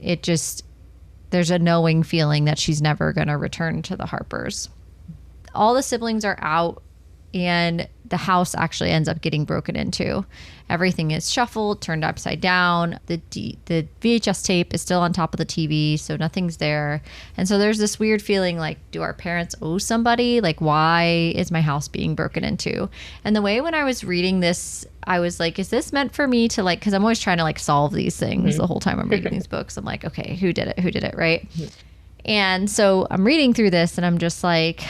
there's a knowing feeling that she's never going to return to the Harpers. All the siblings are out, and the house actually ends up getting broken into. Everything is shuffled, turned upside down. The VHS tape is still on top of the TV, so nothing's there. And so there's this weird feeling like, do our parents owe somebody? Like, why is my house being broken into? And the way when I was reading this, I was like, is this meant for me to like, because I'm always trying to like solve these things the whole time I'm reading these books. I'm like, okay, who did it, right? And so I'm reading through this and I'm just like,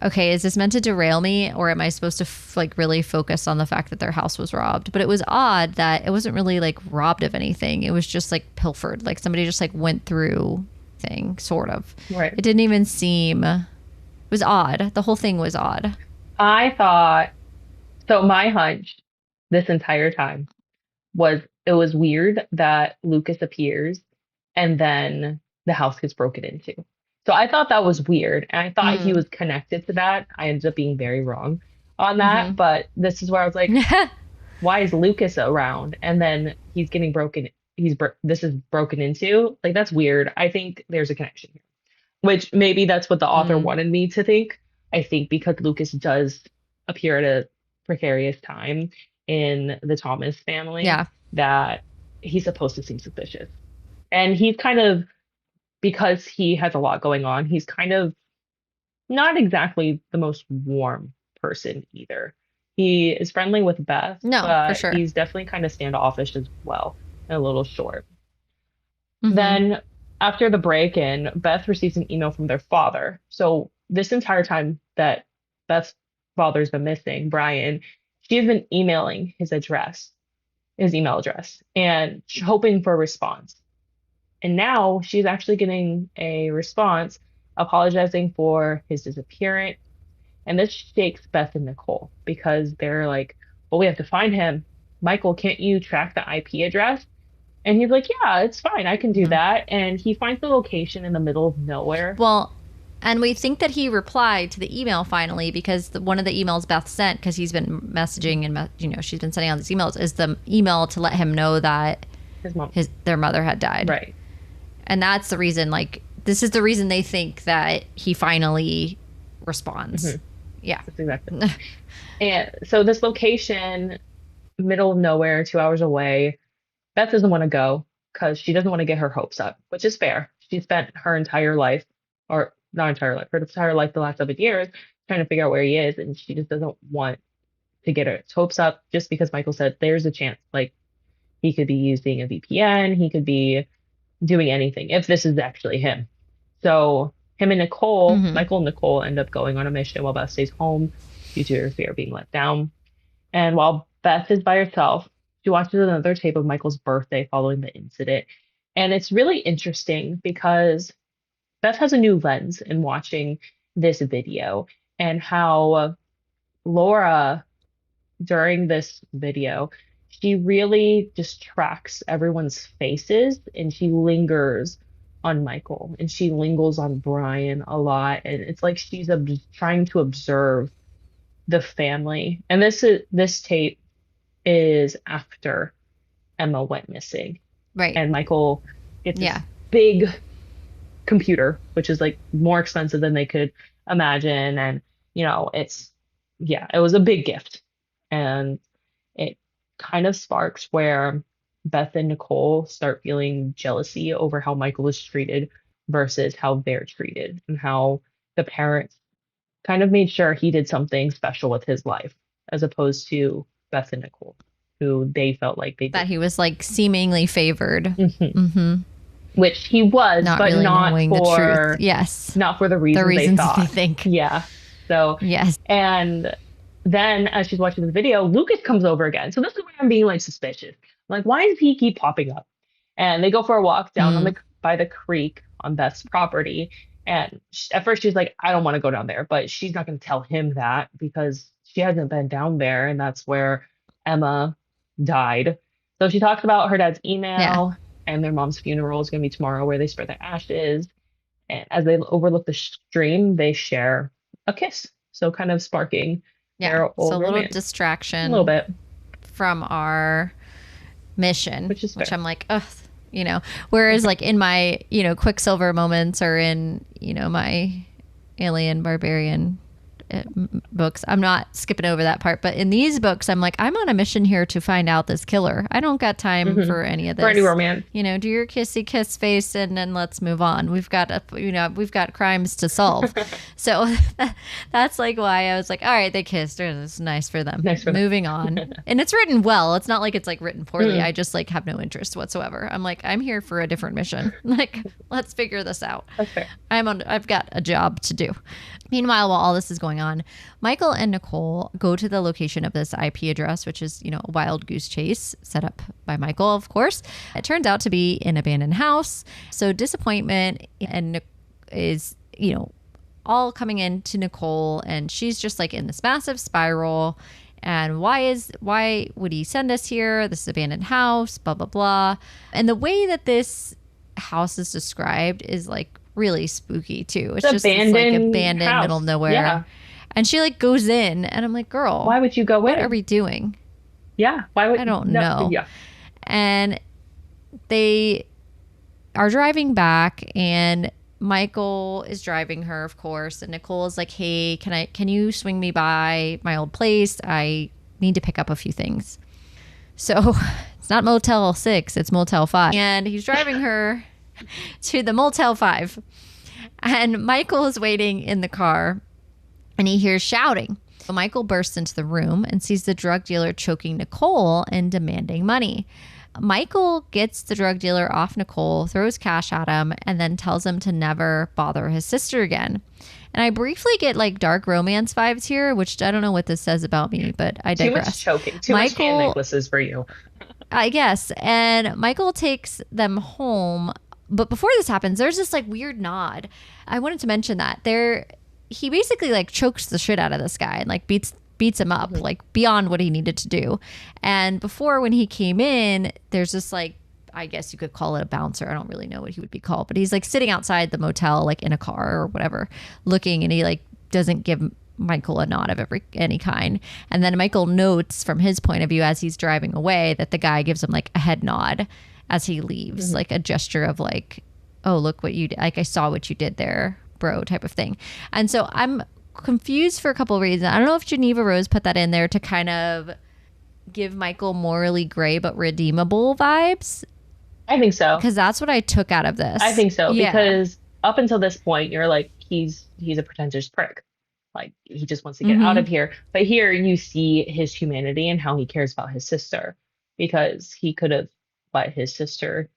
okay, is this meant to derail me, or am I supposed to like really focus on the fact that their house was robbed? But it was odd that it wasn't really like robbed of anything. It was just like pilfered. Like somebody just like went through thing, sort of. Right. It didn't even seem, it was odd. The whole thing was odd. I thought, so my hunch this entire time was it was weird that Lucas appears and then the house gets broken into. So I thought that was weird, and I thought he was connected to that. I ended up being very wrong on that, but this is where I was like, why is Lucas around? And then he's getting broken. This is broken into. Like, that's weird. I think there's a connection here, which maybe that's what the author wanted me to think. I think because Lucas does appear at a precarious time in the Thomas family, that he's supposed to seem suspicious. And he's kind of, because he has a lot going on, he's kind of not exactly the most warm person either. He is friendly with Beth, but for sure. he's definitely kind of standoffish as well, and a little short. Then after the break-in, Beth receives an email from their father. So this entire time that Beth's father's been missing, Brian, she has been emailing his email address, and hoping for a response. And now she's actually getting a response apologizing for his disappearance. And this shakes Beth and Nicole, because they're like, well, we have to find him. Michael, can't you track the IP address? And he's like, yeah, it's fine. I can do that. And he finds the location in the middle of nowhere. Well, and we think that he replied to the email finally, because one of the emails Beth sent, because he's been messaging and, she's been sending out these emails, is the email to let him know that their mother had died. Right. And that's the reason, like, this is the reason they think that he finally responds. Yeah. That's exactly. And so this location, middle of nowhere, 2 hours away, Beth doesn't want to go because she doesn't want to get her hopes up, which is fair. She spent her entire life, or not entire life, her entire life, the last 7 years, trying to figure out where he is. And she just doesn't want to get her hopes up just because Michael said there's a chance, like, he could be using a VPN, he could be doing anything if this is actually him. So him and Nicole, Michael and Nicole, end up going on a mission while Beth stays home due to her fear of being let down. And while Beth is by herself, she watches another tape of Michael's birthday following the incident. And it's really interesting because Beth has a new lens in watching this video, and how Laura, during this video, she really just tracks everyone's faces, and she lingers on Michael, and she lingers on Brian a lot. And it's like she's trying to observe the family. And this tape is after Emma went missing. Right. And Michael gets this big computer, which is like more expensive than they could imagine. And, it was a big gift. And it kind of sparks where Beth and Nicole start feeling jealousy over how Michael is treated versus how they're treated, and how the parents kind of made sure he did something special with his life, as opposed to Beth and Nicole, who they felt like they did. That he was like seemingly favored. Which he was, not but really not knowing for the truth. Yes. Not for the reasons they thought. they think. Yeah. So yes. And then as she's watching the video, Lucas comes over again. So this is where I'm being like suspicious. Like, why does he keep popping up? And they go for a walk down by the creek on Beth's property. And at first she's like, I don't want to go down there, but she's not going to tell him that because she hasn't been down there, and that's where Emma died. So she talks about her dad's email, and their mom's funeral is going to be tomorrow, where they spread their ashes. And as they overlook the stream, they share a kiss. So kind of sparking their old so a little romance. distraction, a little bit from our mission, which I'm like, ugh, whereas like in my, Quicksilver moments, or in, my alien barbarian books, I'm not skipping over that part. But in these books, I'm like, I'm on a mission here to find out this killer. I don't got time Hmm. for any of For any this. romance. Do your kissy kiss face and then let's move on. We've got crimes to solve. So that's like why I was like, all right, they kissed. It's nice for them. Nice for them. Moving on. And it's written well. It's not like it's like written poorly. Mm. I just like have no interest whatsoever. I'm like, I'm here for a different mission. Like, let's figure this out. That's fair. I've got a job to do. Meanwhile, while all this is going on, Michael and Nicole go to the location of this IP address, which is, a wild goose chase set up by Michael, of course. It turns out to be an abandoned house. So disappointment and is, all coming into Nicole, and she's just like in this massive spiral. And why would he send us here? This abandoned house, blah, blah, blah. And the way that this house is described is like really spooky too. It's just this, like abandoned house. middle of nowhere. Yeah. And she like goes in and I'm like, girl, Why would you go what in? are we doing? Yeah. Why would I don't know. Yeah. And they are driving back and Michael is driving her, of course, and Nicole is like, hey, can you swing me by my old place? I need to pick up a few things. So it's not Motel 6, it's Motel 5. And he's driving her to the Motel 5. And Michael is waiting in the car and he hears shouting. So Michael bursts into the room and sees the drug dealer choking Nicole and demanding money. Michael gets the drug dealer off Nicole, throws cash at him, and then tells him to never bother his sister again. And I briefly get like dark romance vibes here, which I don't know what this says about me, but I digress. Too much choking. Too much hand necklaces for you. I guess. And Michael takes them home. But before this happens, there's this like weird nod. I wanted to mention that. He basically like chokes the shit out of this guy and like beats him up like beyond what he needed to do. And before, when he came in, there's this like, I guess you could call it a bouncer. I don't really know what he would be called, but he's like sitting outside the motel, like in a car or whatever, looking, and he like doesn't give Michael a nod of any kind. And then Michael notes from his point of view as he's driving away that the guy gives him like a head nod as he leaves, like a gesture of like, oh, look what you did. Like, I saw what you did there, bro, type of thing. And so I'm confused for a couple of reasons. I don't know if Jeneva Rose put that in there to kind of give Michael morally gray but redeemable vibes. I think so. Because that's what I took out of this. I think so. Yeah. Because up until this point, you're like, he's a pretentious prick. Like, he just wants to get out of here. But here you see his humanity and how he cares about his sister. Because he could have let his sister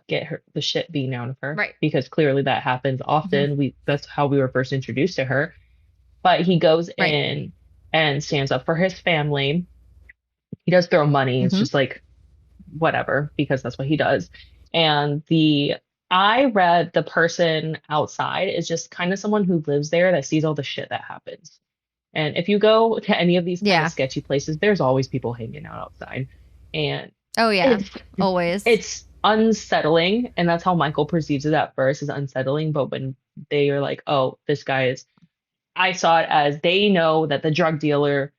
get the shit beaten out of her. Right. Because clearly that happens often. That's how we were first introduced to her. But he goes in and stands up for his family. He does throw money. It's just like, whatever, because that's what he does. And I read the person outside is just kind of someone who lives there that sees all the shit that happens. And if you go to any of these kind of sketchy places, there's always people hanging out outside. And always. It's unsettling. And that's how Michael perceives it at first, is unsettling. But when they are like, oh, this guy is, I saw it as they know that the drug dealer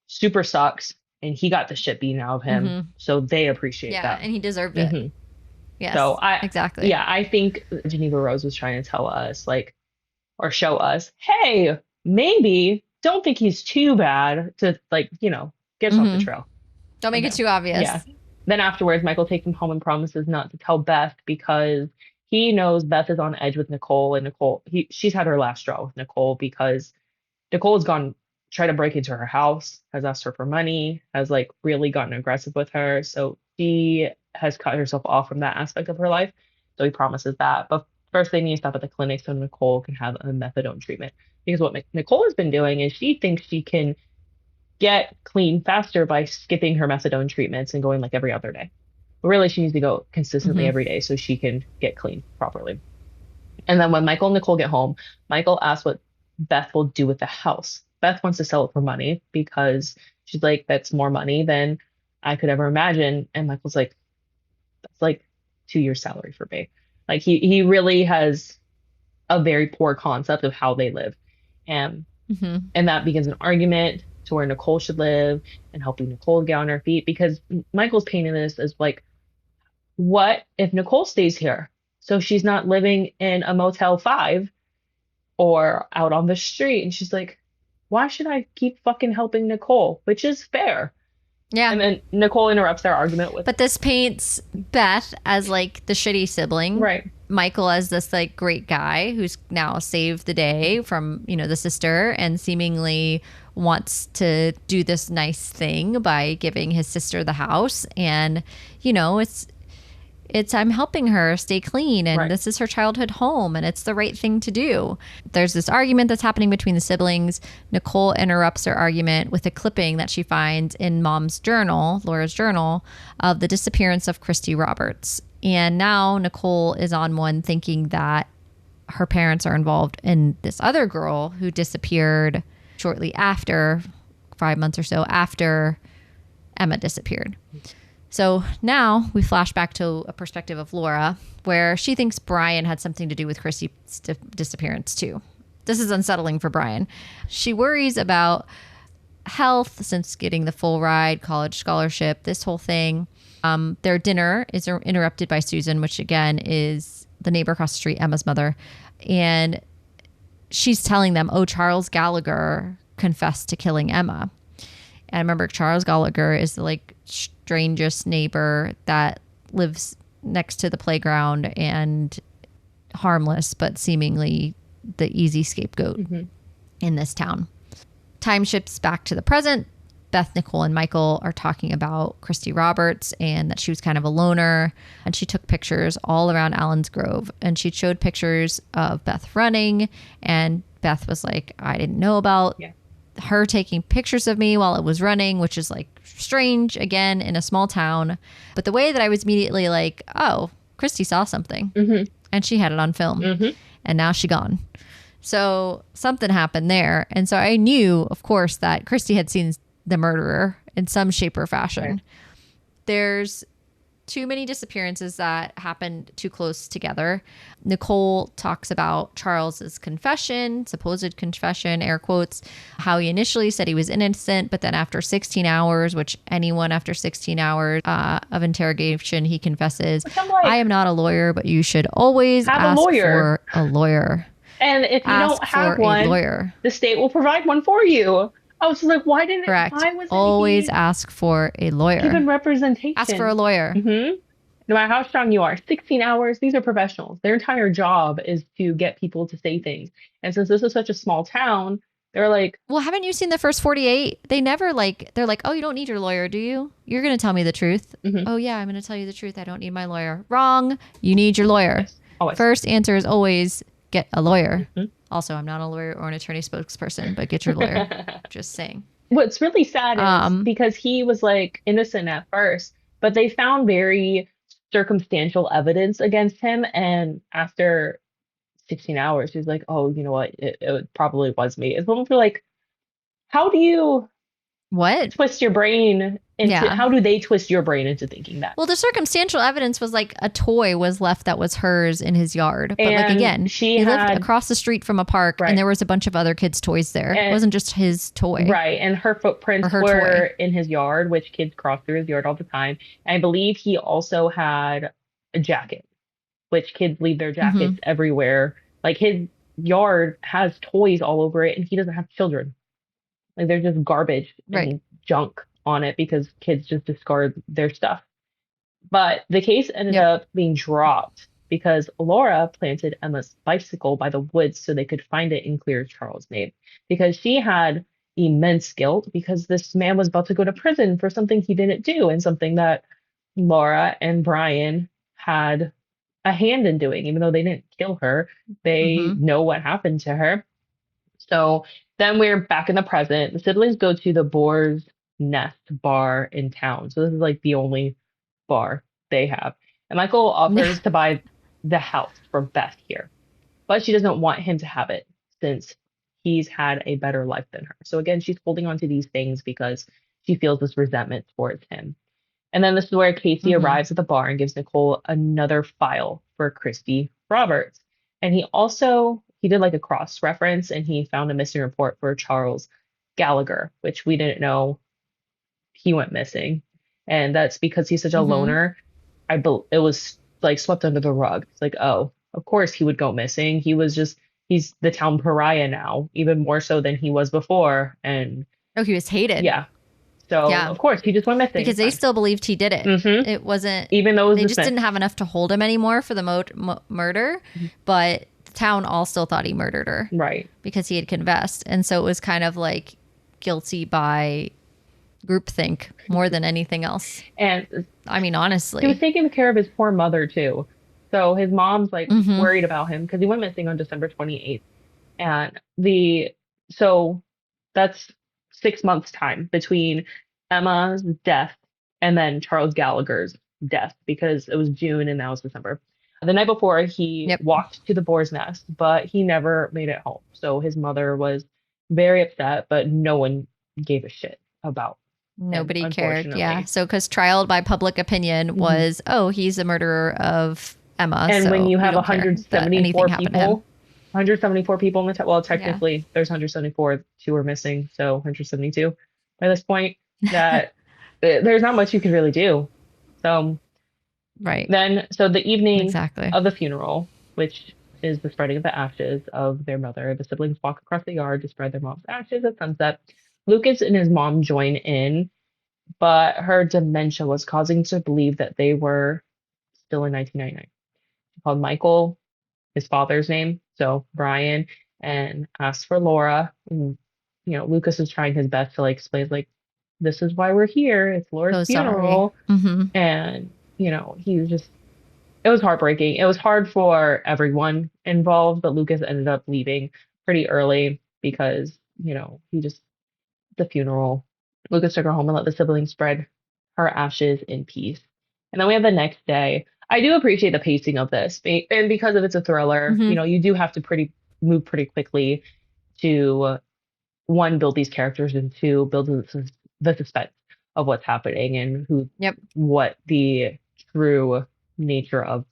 super sucks and he got the shit beaten out of him. So they appreciate that. And he deserved it. Yes, so exactly. Yeah, I think Jeneva Rose was trying to tell us, like, or show us, hey, maybe don't think he's too bad to, like, get us off the trail. Don't make it too obvious. Yeah. Then afterwards, Michael takes him home and promises not to tell Beth because he knows Beth is on edge with Nicole, and she's had her last straw with Nicole because Nicole has tried to break into her house, has asked her for money, has like really gotten aggressive with her. So she has cut herself off from that aspect of her life. So he promises that. But first they need to stop at the clinic so Nicole can have a methadone treatment. Because what Nicole has been doing is she thinks she can get clean faster by skipping her methadone treatments and going like every other day. But really she needs to go consistently every day so she can get clean properly. And then when Michael and Nicole get home, Michael asks what Beth will do with the house. Beth wants to sell it for money because she's like, that's more money than I could ever imagine. And Michael's like, that's like 2 years salary for me. Like he really has a very poor concept of how they live. And that begins an argument to where Nicole should live and helping Nicole get on her feet, because Michael's painting this as like, what if Nicole stays here? So she's not living in a Motel 5 or out on the street. And she's like, why should I keep fucking helping Nicole? Which is fair. Yeah. And then Nicole interrupts their argument with, But this paints Beth as like the shitty sibling, right, Michael as this like great guy who's now saved the day from, the sister and seemingly wants to do this nice thing by giving his sister the house. And, it's I'm helping her stay clean and right. this is her childhood home and it's the right thing to do. There's this argument that's happening between the siblings. Nicole interrupts their argument with a clipping that she finds in Mom's journal, Laura's journal, of the disappearance of Christy Roberts. And now Nicole is on one thinking that her parents are involved in this other girl who disappeared shortly after, 5 months or so after Emma disappeared. So now we flash back to a perspective of Laura where she thinks Brian had something to do with Christy's disappearance too. This is unsettling for Brian. She worries about health since getting the full ride, college scholarship, this whole thing. Their dinner is interrupted by Susan, which again is the neighbor across the street, Emma's mother. And she's telling them, oh, Charles Gallagher confessed to killing Emma. And remember, Charles Gallagher is the like strangest neighbor that lives next to the playground and harmless, but seemingly the easy scapegoat in this town. Time shifts back to the present. Beth, Nicole, and Michael are talking about Christy Roberts and that she was kind of a loner. And she took pictures all around Allen's Grove. And she showed pictures of Beth running. And Beth was like, I didn't know about her taking pictures of me while it was running, which is like strange, again, in a small town. But the way that I was immediately like, oh, Christy saw something. And she had it on film. And now she gone. So something happened there. And so I knew, of course, that Christy had seen the murderer in some shape or fashion. Right. There's too many disappearances that happened too close together. Nicole talks about Charles's confession, supposed confession, air quotes, how he initially said he was innocent, but then after 16 hours, which anyone after 16 hours of interrogation, he confesses, like, I am not a lawyer, but you should always ask for a lawyer. And if you don't have one, the state will provide one for you. I was like, why didn't Correct. Why wasn't always ask for a lawyer. Given representation. Ask for a lawyer. No matter how strong you are, 16 hours, these are professionals. Their entire job is to get people to say things. And since this is such a small town, they're like, well, haven't you seen the first 48? They never they're like, oh, you don't need your lawyer, do you? You're going to tell me the truth. Oh, yeah, I'm going to tell you the truth. I don't need my lawyer. Wrong. You need your lawyer. Yes, always. First answer is always get a lawyer. Also, I'm not a lawyer or an attorney spokesperson, but get your lawyer. Just saying. What's really sad is because he was like innocent at first, but they found very circumstantial evidence against him. And after 16 hours, he was like, oh, you know what? It probably was me. It's almost like, how do you twist your brain into, how do they twist your brain into thinking that? Well, the circumstantial evidence was like a toy was left that was hers in his yard. But like, again, he lived across the street from a park and there was a bunch of other kids' toys there. It wasn't just his toy. Right. And her footprints were in his yard, which kids cross through his yard all the time. And I believe he also had a jacket, which kids leave their jackets everywhere. Like his yard has toys all over it and he doesn't have children. Like there's just garbage and junk on it because kids just discard their stuff. But the case ended up being dropped because Laura planted Emma's bicycle by the woods so they could find it and clear Charles' name. Because she had immense guilt because this man was about to go to prison for something he didn't do and something that Laura and Brian had a hand in doing, even though they didn't kill her. They know what happened to her. So then we're back in the present. The siblings go to the Boar's Nest bar in town. So this is like the only bar they have. And Michael offers to buy the house from Beth here. But she doesn't want him to have it since he's had a better life than her. So again, she's holding on to these things because she feels this resentment towards him. And then this is where Casey arrives at the bar and gives Nicole another file for Christy Roberts. And he did like a cross reference and he found a missing report for Charles Gallagher, which we didn't know he went missing. And that's because he's such a loner. It was like swept under the rug. It's like, oh, of course he would go missing. He he's the town pariah now, even more so than he was before. And Oh, he was hated. yeah, so Yeah. of course he just went missing. Because they still believed he did it. Mm-hmm. It wasn't, even though it was they just dismissed. didn't have enough to hold him anymore for the murder, but the town all still thought he murdered her. Right. Because he had confessed. And so it was kind of like guilty by groupthink more than anything else. And I mean, honestly. he was taking care of his poor mother too. So his mom's like worried about him because he went missing on December 28th. And so that's 6 months time between Emma's death and then Charles Gallagher's death, because it was June and now it's December. The night before, he walked to the boar's nest, but he never made it home. So his mother was very upset, but no one gave a shit about Nobody him, cared. Yeah. So because trial by public opinion was, oh, he's a murderer of Emma. And so when you have we don't care that 174 people in the well, technically there's 174, 2 are missing, so 172 by this point, that there's not much you could really do. So right. Then, so the evening Exactly. of the funeral, which is the spreading of the ashes of their mother, the siblings walk across the yard to spread their mom's ashes at sunset. Lucas and his mom join in, but her dementia was causing to believe that they were still in 1999. She called Michael, his father's name, so Brian, and asked for Laura. And, Lucas is trying his best to like explain, like, this is why we're here. It's Laura's funeral. And, he was just, it was heartbreaking. It was hard for everyone involved, but Lucas ended up leaving pretty early because, he just, the funeral, Lucas took her home and let the siblings spread her ashes in peace. And then we have the next day. I do appreciate the pacing of this, and because of it's a thriller, you do have to move pretty quickly to, one, build these characters, and two, build the suspense of what's happening and what the true nature of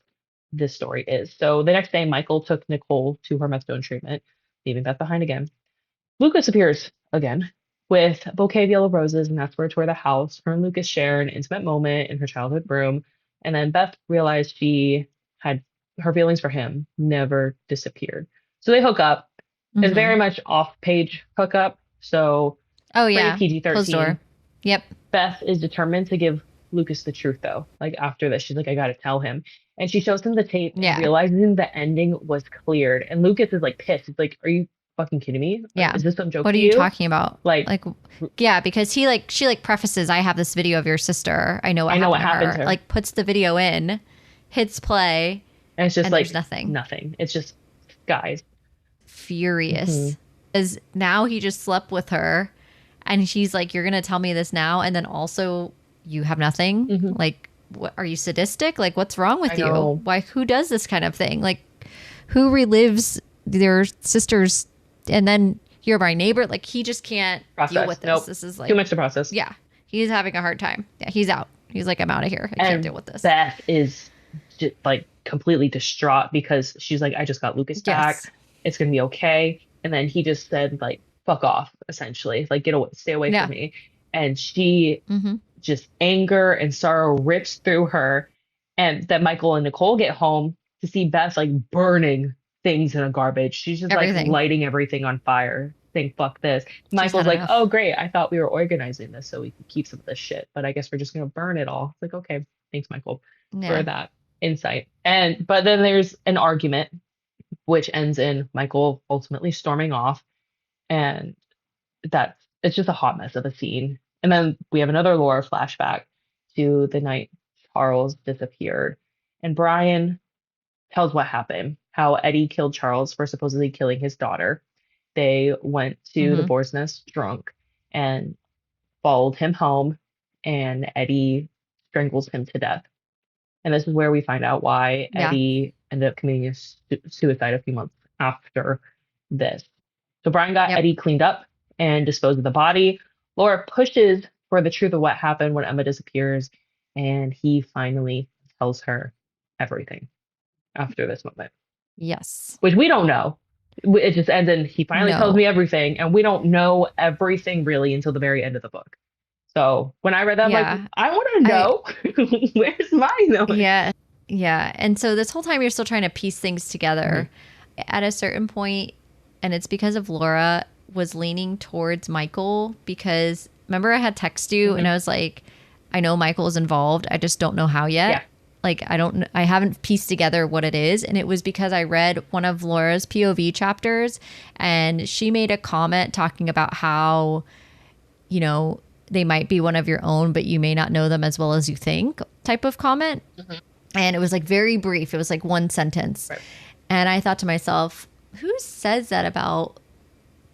this story is. So the next day, Michael took Nicole to her methadone treatment, leaving Beth behind again. Lucas appears again with a bouquet of yellow roses, and that's where to the house. Her and Lucas share an intimate moment in her childhood room, and then Beth realized she had her feelings for him never disappeared. So they hook up. It's very much off-page hookup. So PG-13. Closed door. Yep. Beth is determined to give Lucas the truth, though. Like, after this, she's like, I gotta tell him. And she shows him the tape, realizing the ending was cleared. And Lucas is like pissed. He's like, are you fucking kidding me? Yeah. Is this some joke? What are you talking about? Like, yeah, because she prefaces, I have this video of your sister. I know what happened to her. Like, puts the video in, hits play, and it's just like there's nothing. Nothing. It's just guys. Furious. Because now he just slept with her, and she's like, you're gonna tell me this now, and then also you have nothing. Like, what, are you sadistic? Like, what's wrong with you? Why? Who does this kind of thing? Like, who relives their sisters? And then you're my neighbor. Like, he just can't deal with this. Nope. This is like too much to process. Yeah, he's having a hard time. Yeah, he's out. He's like, I'm out of here. I can't deal with this. Beth is just like completely distraught because she's like, I just got Lucas back. It's gonna be okay. And then he just said, like, fuck off, essentially. Like, get away, stay away from me. And she just, anger and sorrow rips through her. And then Michael and Nicole get home to see Beth like burning things in a garbage. She's just like lighting everything on fire, saying, fuck this. Michael's like, oh, great. I thought we were organizing this so we could keep some of this shit, but I guess we're just going to burn it all. It's like, okay, thanks, Michael, for that insight. But then there's an argument, which ends in Michael ultimately storming off. And it's just a hot mess of a scene. And then we have another Laura flashback to the night Charles disappeared. And Brian tells what happened, how Eddie killed Charles for supposedly killing his daughter. They went to the boar's nest drunk and followed him home, and Eddie strangles him to death. And this is where we find out why Eddie ended up committing a suicide a few months after this. So Brian got Eddie cleaned up and disposed of the body. Laura pushes for the truth of what happened when Emma disappears, and he finally tells her everything after this moment. Yes. Which we don't know. It just ends in, he finally tells me everything, and we don't know everything really until the very end of the book. So when I read that, I'm like, I want to know. Where's mine? Yeah. Yeah. And so this whole time you're still trying to piece things together. at a certain point, and it's because of Laura, was leaning towards Michael because remember I had text you and I was like, I know Michael's involved. I just don't know how Yeah. yet. Like I haven't pieced together what it is. And it was because I read one of Laura's POV chapters and she made a comment talking about how, you know, they might be one of your own, but you may not know them as well as you think type of comment. And it was like very brief. It was like one sentence. Right. And I thought to myself, who says that about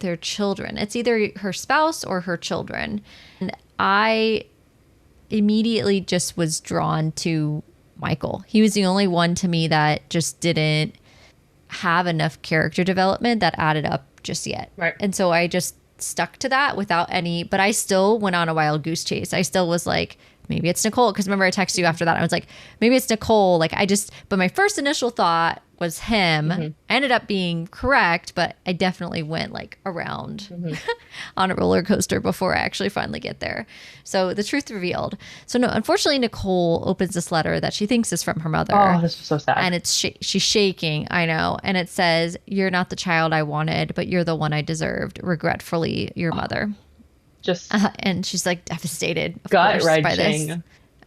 their children? It's either her spouse or her children. And I immediately just was drawn to Michael. He was the only one to me that just didn't have enough character development that added up just yet. Right. And so I just stuck to that without any, but I still went on a wild goose chase. I still was like, maybe it's Nicole. Because remember, I texted you after that. I was like, maybe it's Nicole. Like, but my first initial thought was him. I ended up being correct, but I definitely went like around on a roller coaster before I actually finally get there. So the truth revealed. So no, unfortunately, Nicole opens this letter that she thinks is from her mother. Oh, this was so sad. And she's shaking. I know. And it says, "You're not the child I wanted, but you're the one I deserved. Regretfully, your mother." Just and she's like devastated, of gut course, by this. wrenching.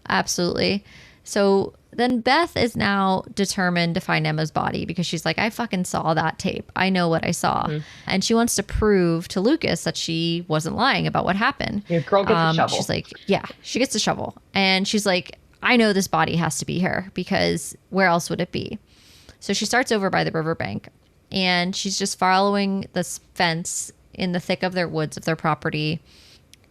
Absolutely. So then Beth is now determined to find Emma's body because she's like, I fucking saw that tape. I know what I saw. And she wants to prove to Lucas that she wasn't lying about what happened. Your girl gets a shovel. She's like, yeah, she gets a shovel. And she's like, I know this body has to be here because where else would it be? So she starts over by the riverbank and she's just following this fence in the thick of their woods of their property.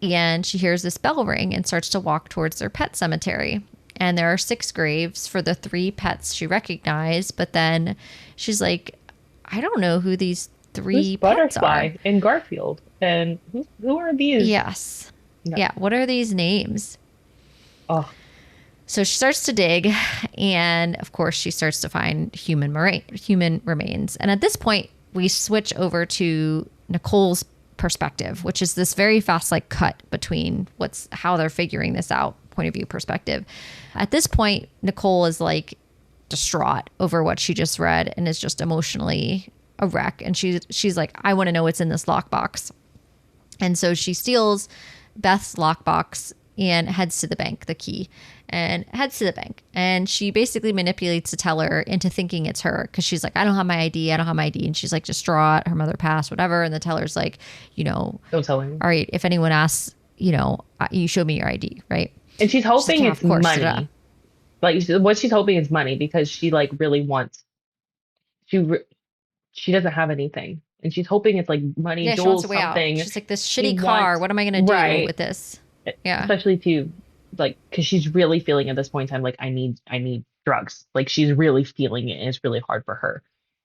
And she hears this bell ring and starts to walk towards their pet cemetery. And there are 6 graves for the 3 pets she recognized. But then she's like, I don't know who these 3 Who's pets Butterfly are. in Garfield? And who are these? Yes. No. Yeah. What are these names? Oh, So she starts to dig. And of course, she starts to find human remains. And at this point, we switch over to Nicole's perspective, which is this very fast like cut between how they're figuring this out, point of view perspective. At this point, Nicole is like distraught over what she just read and is just emotionally a wreck. And she's like, I want to know what's in this lockbox. And so she steals Beth's lockbox and heads to the bank, the key, and heads to the bank. And she basically manipulates the teller into thinking it's her because she's like, I don't have my ID. I don't have my ID. And she's like distraught. Her mother passed, whatever. And the teller's like, don't tell him. All right, if anyone asks, you show me your ID, right? And she's hoping like, it's money. Like what she's hoping is money because she like really wants. She doesn't have anything, and she's hoping it's like money, Yeah, she jewels, wants a way something. out. She's like, this shitty car. What am I going to do with this? Yeah. Especially to like, because she's really feeling at this point in time like I need drugs. Like she's really feeling it, and it's really hard for her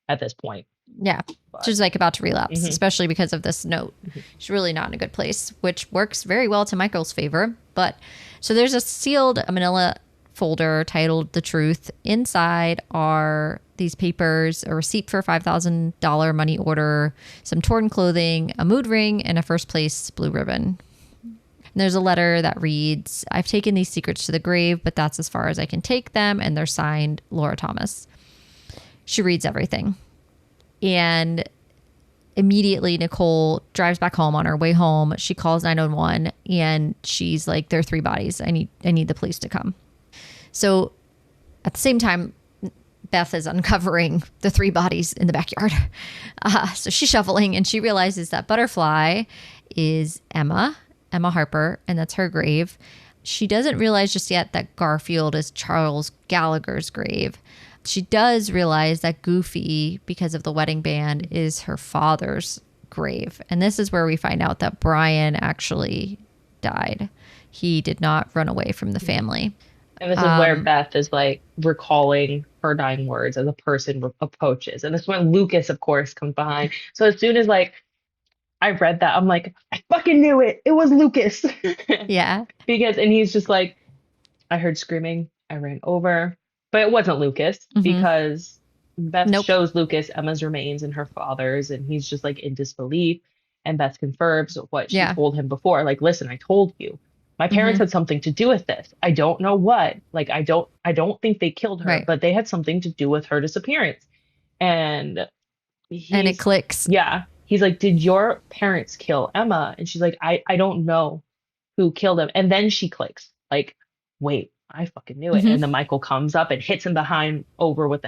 at this point. Yeah. She's like about to relapse, especially because of this note. She's really not in a good place, which works very well to Michael's favor. But so there's a sealed manila folder titled The Truth. Inside are these papers, a receipt for a $5,000 money order, some torn clothing, a mood ring, and a first place blue ribbon. And there's a letter that reads, I've taken these secrets to the grave, but that's as far as I can take them. And they're signed Laura Thomas. She reads everything. And immediately Nicole drives back home. On her way home, she calls 911 and she's like, there are 3 bodies. I need the police to come. So at the same time, Beth is uncovering the 3 bodies in the backyard. So she's shoveling and she realizes that Butterfly is Emma Harper, and that's her grave. She doesn't realize just yet that Garfield is Charles Gallagher's grave. She does realize that Goofy, because of the wedding band, is her father's grave. And this is where we find out that Brian actually died. He did not run away from the family. And this is where Beth is like recalling her dying words as a person approaches. And this is when Lucas, of course, comes behind. So as soon as like I read that, I'm like, I fucking knew it. It was Lucas. Yeah. And he's just like, I heard screaming. I ran over. But it wasn't Lucas because Beth shows Lucas Emma's remains and her father's, and he's just like in disbelief. And Beth confirms what she told him before. Like, listen, I told you. My parents had something to do with this. I don't know what. Like, I don't think they killed her, but they had something to do with her disappearance. And And it he's clicks. yeah. He's like, did your parents kill Emma? And she's like, I don't know who killed him. And then she clicks, like, wait, I fucking knew it. Hmm. And then Michael comes up and hits him behind over with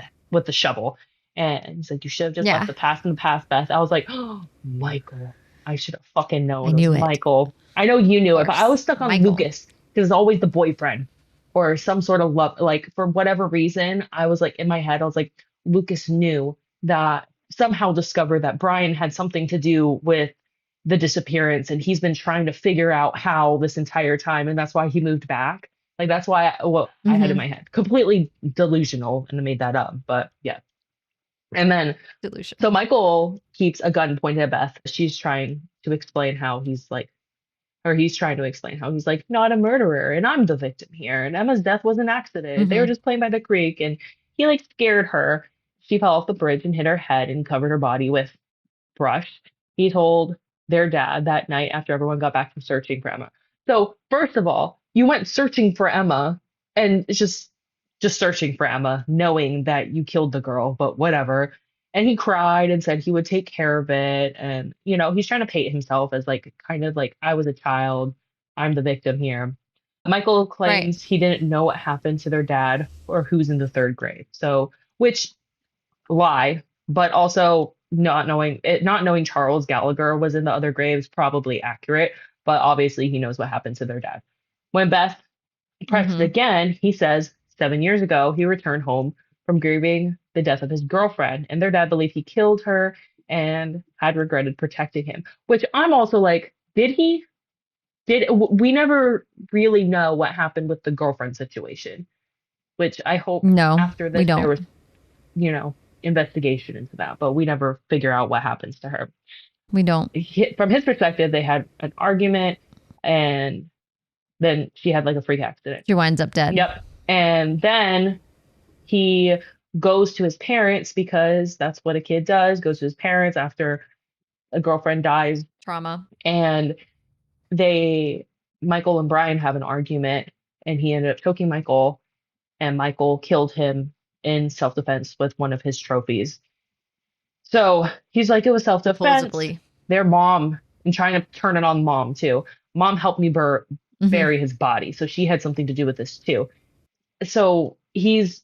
the shovel. And he's like, you should have just left Yeah. the past in the past, Beth. I was like, oh, Michael. I should have fucking I known it was knew it. Michael. I know you Of knew it, but I course. was stuck on Michael. Lucas because it's always the boyfriend or some sort of love. Like for whatever reason, I was like in my head, I was like, Lucas knew that somehow discovered that Brian had something to do with the disappearance and he's been trying to figure out how this entire time and that's why he moved back. Like that's why what I had in Hmm. my head. Completely delusional and I made that up. But yeah. And then Delusion. so Michael keeps a gun pointed at Beth. She's trying to explain how he's like or he's trying to explain how he's like not a murderer and I'm the victim here and Emma's death was an accident. They were Hmm. just playing by the creek and he like scared her. She fell off the bridge and hit her head and covered her body with brush. He told their dad that night after everyone got back from searching for Emma. So, first of all, you went searching for Emma and it's just searching for Emma, knowing that you killed the girl, but whatever. And he cried and said he would take care of it. And, he's trying to paint himself as like kind of like I was a child, I'm the victim here. Michael Right. claims he didn't know what happened to their dad or who's in the third grade. So, which lie, but also not knowing Charles Gallagher was in the other graves probably accurate, but obviously he knows what happened to their dad. When Beth pressed Hmm. again, he says 7 years ago he returned home from grieving the death of his girlfriend, and their dad believed he killed her and had regretted protecting him. Which I'm also like, did he? We never really know what happened with the girlfriend situation, which I hope No, after we this there don't. was investigation into that, but we never figure out what happens to her. We don't. From his perspective, they had an argument and then she had like a freak accident. She winds up dead. Yep. And then he goes to his parents because that's what a kid does, goes to his parents after a girlfriend dies. Trauma. And Michael and Brian have an argument and he ended up choking Michael and Michael killed him in self-defense with one of his trophies. So he's like, it was self-defense. Supposedly. Their mom, and trying to turn it on mom too. Mom helped me Hmm. bury his body. So she had something to do with this too. So he's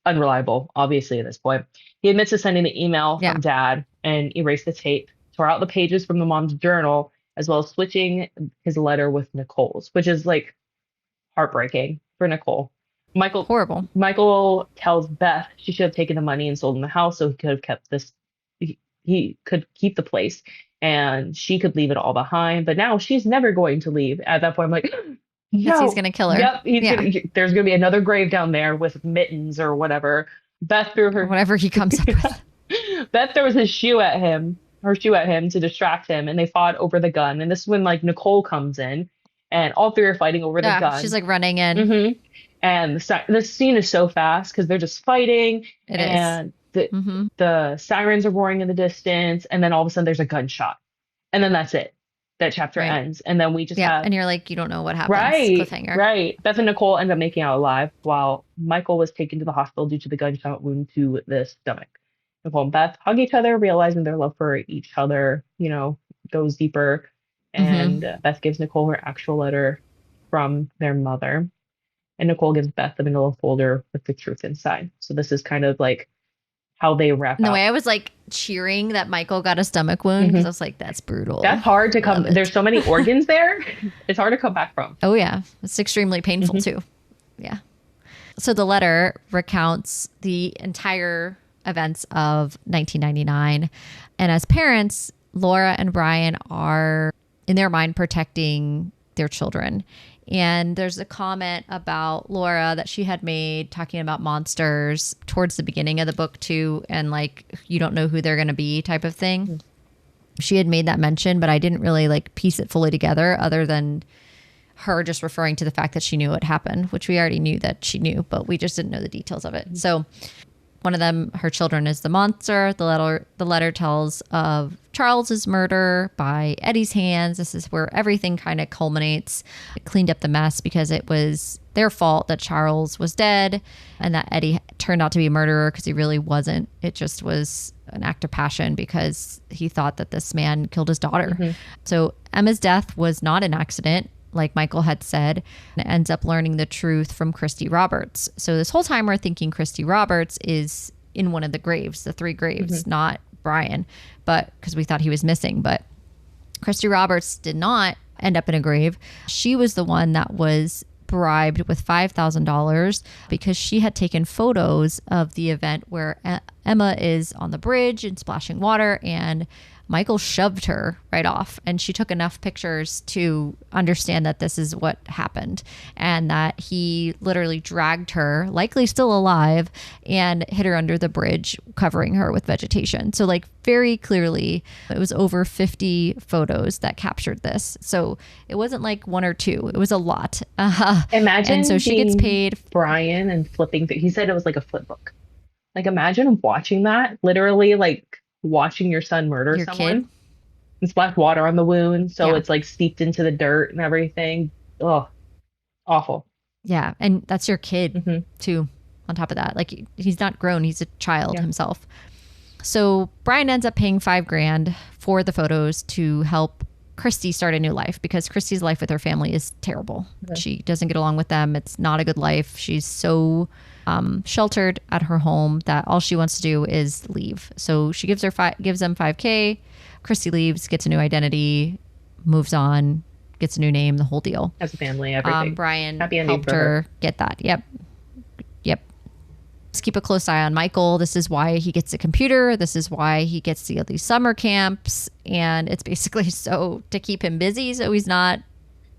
unreliable, obviously, at this point. He admits to sending the email Yeah. from dad and erased the tape, tore out the pages from the mom's journal, as well as switching his letter with Nicole's, which is like heartbreaking for Nicole. Michael Horrible. Michael tells Beth she should have taken the money and sold in the house so he could have kept this he could keep the place and she could leave it all behind. But now she's never going to leave. At that point, I'm like, Because he's no. going to kill her. Yep, Yeah. there's gonna be another grave down there with mittens or whatever. Beth threw Or her whatever he comes up with. Beth throws her shoe at him to distract him, and they fought over the gun. And this is when like Nicole comes in, and all three are fighting over the Yeah. She's gun. like running in. Hmm. And the scene is so fast because they're just fighting, It is. and Hmm. the sirens are roaring in the distance, and then all of a sudden there's a gunshot, and then that's it. That chapter Right. ends, and then we just Yeah. have And you're like, you don't know what happens. right, Cliffhanger. right. Beth and Nicole end up making out alive, while Michael was taken to the hospital due to the gunshot wound to the stomach. Nicole and Beth hug each other, realizing their love for each other, goes deeper. Hmm. And Beth gives Nicole her actual letter from their mother. And Nicole gives Beth the manila folder with the truth inside. So this is kind of like how they wrap And the up. way I was like cheering that Michael got a stomach wound because I was like, that's brutal. That's hard to come. Love it. There's so many organs there. It's hard to come back from. Oh, yeah. It's extremely painful too. Yeah. So the letter recounts the entire events of 1999. And as parents, Laura and Brian are, in their mind, protecting their children. And there's a comment about Laura that she had made talking about monsters towards the beginning of the book, too. And like, you don't know who they're going to be type of thing. She had made that mention, but I didn't really like piece it fully together other than her just referring to the fact that she knew what happened, which we already knew that she knew, but we just didn't know the details of it. So One of them, her children, is the monster. The letter tells of Charles's murder by Eddie's hands. This is where everything kind of culminates. It cleaned up the mess because it was their fault that Charles was dead and that Eddie turned out to be a murderer because he really wasn't. It just was an act of passion because he thought that this man killed his daughter. So Emma's death was not an accident, like Michael had said, and ends up learning the truth from Christy Roberts. So this whole time we're thinking Christy Roberts is in one of the graves, the 3 graves, not Brian, but because we thought he was missing. But Christy Roberts did not end up in a grave. She was the one that was bribed with $5,000 because she had taken photos of the event where Emma is on the bridge and splashing water, and Michael shoved her right off, and she took enough pictures to understand that this is what happened and that he literally dragged her, likely still alive, and hit her under the bridge, covering her with vegetation. So like very clearly it was over 50 photos that captured this. So it wasn't like 1 or 2, it was a lot. Imagine and so she gets paid. Brian and flipping he said it was like a flip book. Like imagine watching that, literally like watching your son murder Your someone kid. and splash water on the wound so Yeah. it's like steeped into the dirt and everything. Oh, awful. Yeah. And that's your kid hmm too, on top of that. Like he's not grown, he's a child Yeah. himself. So Brian ends up paying $5,000 for the photos to help Christy start a new life because Christy's life with her family is terrible. Okay. She doesn't get along with them. It's not a good life. She's so sheltered at her home that all she wants to do is leave. So she gives them $5,000. Christy leaves, gets a new identity, moves on, gets a new name, the whole deal. As a family, everything. Brian Happy ending helped for her. her get that. Yep. Just keep a close eye on Michael. This is why he gets a computer. This is why he gets to these summer camps. And it's basically so to keep him busy so he's not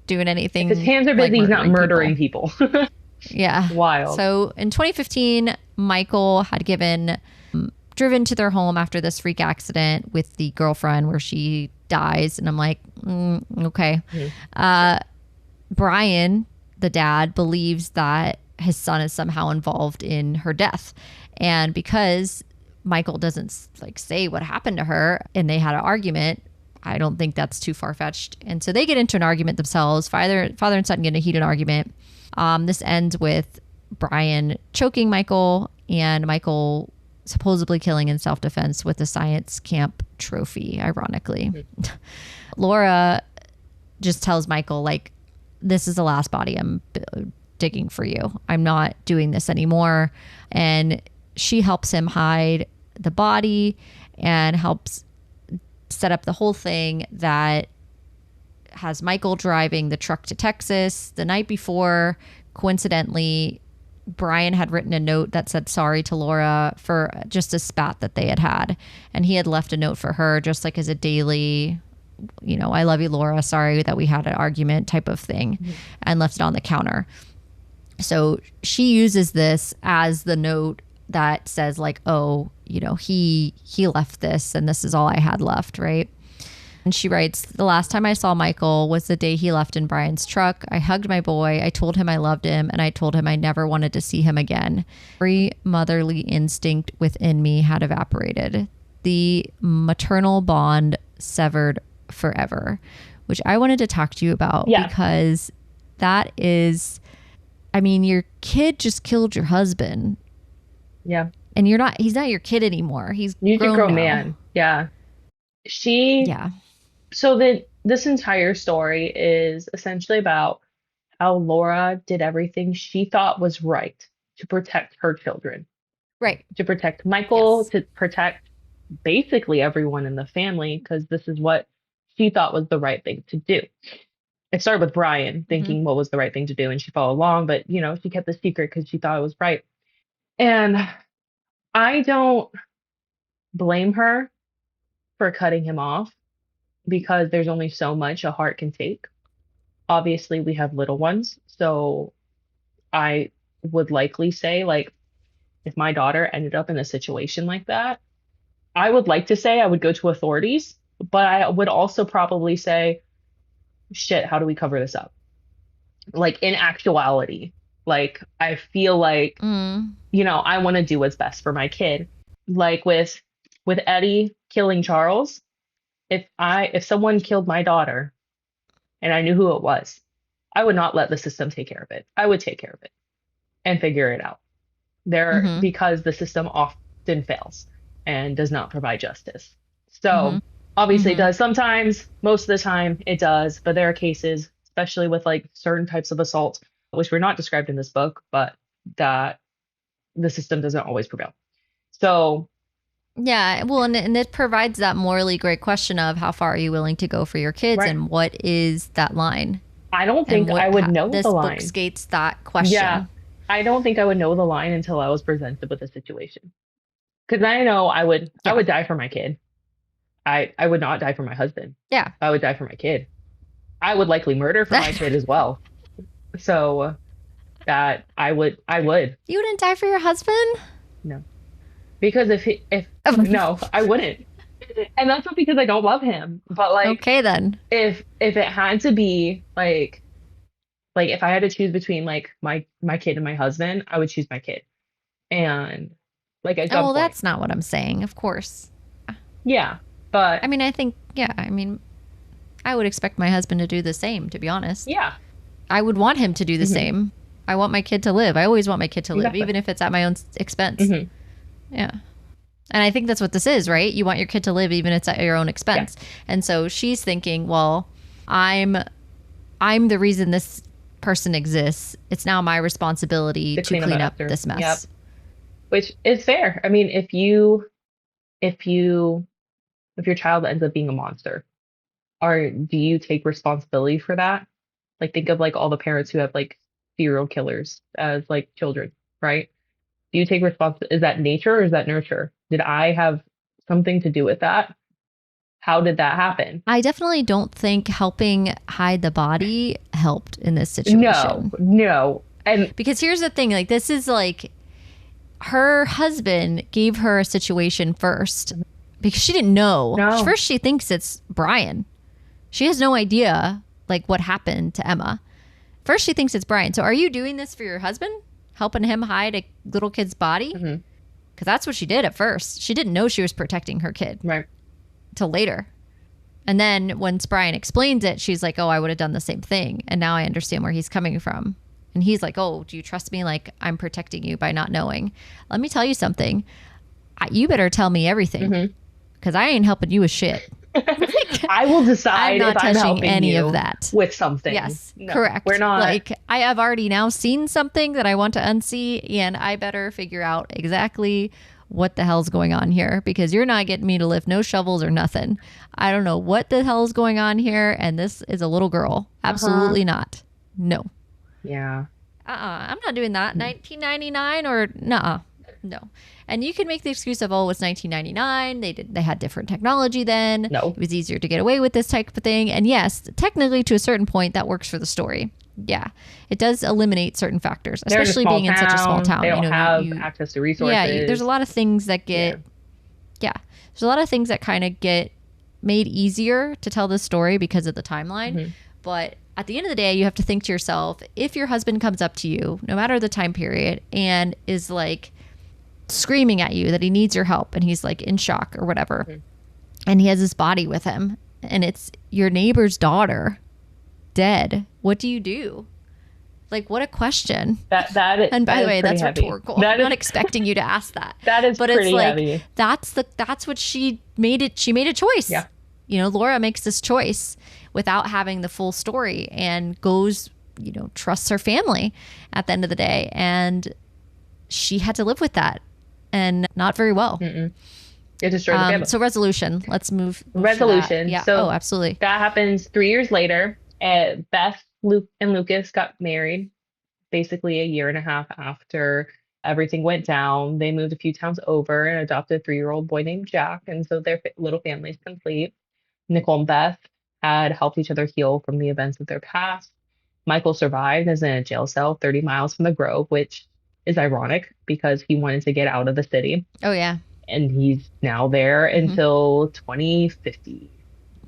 doing anything. His hands are like busy, he's not murdering people. people. Yeah. Wild. So in 2015, Michael had driven to their home after this freak accident with the girlfriend where she dies. And I'm like, okay. Brian, the dad, believes that his son is somehow involved in her death. And because Michael doesn't like say what happened to her and they had an argument, I don't think that's too far-fetched. And so they get into an argument themselves. Father and son get in a heated argument. This ends with Brian choking Michael and Michael supposedly killing in self-defense with a science camp trophy, ironically. Laura just tells Michael, like, this is the last body I'm digging for you. I'm not doing this anymore. And she helps him hide the body and helps set up the whole thing that has Michael driving the truck to Texas. The night before, coincidentally, Brian had written a note that said sorry to Laura for just a spat that they had. And he had left a note for her just like as a daily, I love you, Laura. Sorry that we had an argument type of thing, and left it on the counter. So she uses this as the note that says like, oh, he left this and this is all I had left, right? And she writes, the last time I saw Michael was the day he left in Brian's truck. I hugged my boy. I told him I loved him, and I told him I never wanted to see him again. Every motherly instinct within me had evaporated. The maternal bond severed forever, which I wanted to talk to you about because that is, your kid just killed your husband. Yeah. And he's not your kid anymore. He's a grown now. man. Yeah. So this entire story is essentially about how Laura did everything she thought was right to protect her children. Right. To protect Michael, Yes. to protect basically everyone in the family, because this is what she thought was the right thing to do. It started with Brian thinking what was the right thing to do, and she followed along, but she kept the secret because she thought it was right. And I don't blame her for cutting him off because there's only so much a heart can take. Obviously, we have little ones, so I would likely say, like, if my daughter ended up in a situation like that, I would like to say I would go to authorities, but I would also probably say, shit, how do we cover this up? Like, in actuality, Like, I feel like, Mm. I want to do what's best for my kid. Like with Eddie killing Charles, if someone killed my daughter and I knew who it was, I would not let the system take care of it. I would take care of it and figure it out. Mm-hmm. Because the system often fails and does not provide justice. Mm-hmm. So obviously it Mm-hmm. does sometimes, most of the time it does, but there are cases, especially with like certain types of assault, which were not described in this book, but that the system doesn't always prevail. So, Yeah, well, and it provides that morally great question of how far are you willing to go for your kids, right. and what is that line, I don't and think I would know the this book line. skates that Yeah. question. I don't think I would know the line until I was presented with a situation. Because I know I Yeah, would die for my kid. I would not die for my husband. yeah. I would die for my kid. I would likely murder for my kid as well. So that I would You wouldn't die for your husband? no, because if no, I wouldn't, and that's not because I don't love him, but like Okay, then. if it had to be like if I had to choose between like my kid and my husband, I would choose my kid, and like at Oh, well, gunpoint, that's not what I'm saying, of course. yeah, but I mean, I think, yeah, I mean, I would expect my husband to do the same, to be honest. yeah, I would want him to do the hmm same. I want my kid to live. I always want my kid to live, exactly, even if it's at my own expense. hmm Yeah. And I think that's what this is, right? You want your kid to live even if it's at your own yeah, expense. And so she's thinking, well, I'm the reason this person exists. It's now my responsibility to to clean up clean up after, this yep, mess. which is fair. I mean, if your child ends up being a monster, or do you take responsibility for that? Like think of like all the parents who have like serial killers as like children, right? Do you take responsibility? Is that nature or is that nurture? Did I have something to do with that? How did that happen? I definitely don't think helping hide the body helped in this No, situation. no. And Because here's the thing, like this is like her husband gave her a situation first because she didn't know. no. First she thinks it's Brian. She has no idea like what happened to Emma. First she thinks it's Brian. So are you doing this for your husband? Helping him hide a little kid's body? hmm Because that's what she did at first. She didn't know she was protecting her kid Right. till later. And then once Brian explains it, she's like, oh, I would have done the same thing. And now I understand where he's coming from. And he's like, oh, do you trust me? Like, I'm protecting you by not knowing. Let me tell you something. You better tell me everything because I ain't helping you with shit. I will I'm decide not if I'm touching helping any you of that. with something. Yes, No, correct. we're not. Like, I have already now seen something that I want to unsee, and I better figure out exactly what the hell's going on here because you're not getting me to lift no shovels or nothing. I don't know what the hell's going on here, and this is a little girl. Absolutely not. No. Yeah. I'm not doing that. 1999 or nuh-uh. No. And you can make the excuse of, oh, it's 1999. They had different technology then. No. It was easier to get away with this type of thing. And yes, technically to a certain point that works for the story. Yeah. It does eliminate certain factors, They're in a especially small being in such a small town. They don't have you access to resources. yeah, there's a lot of things that get there's a lot of things that kind of get made easier to tell this story because of the timeline. But at the end of the day, you have to think to yourself, if your husband comes up to you, no matter the time period, and is like screaming at you that he needs your help and he's like in shock or whatever, and he has his body with him and it's your neighbor's daughter dead, what do you do? Like, what a question. And by the way, that's rhetorical. I'm not expecting you to ask that. That is but pretty it's like heavy. that's what she made it. She made a choice. Yeah. Laura makes this choice without having the full story and goes, trusts her family at the end of the day. And she had to live with that and not very well. It destroyed the family. So resolution. Let's move. Resolution. Yeah. So absolutely. that happens 3 years later. Beth, Luke, and Lucas got married basically a year and a half after everything went down. They moved a few towns over and adopted a 3-year-old boy named Jack. And so their little family's complete. Nicole and Beth had helped each other heal from the events of their past. Michael survived as in a jail cell 30 miles from the Grove, which is ironic because he wanted to get out of the city. Oh, yeah. And he's now there until 2050.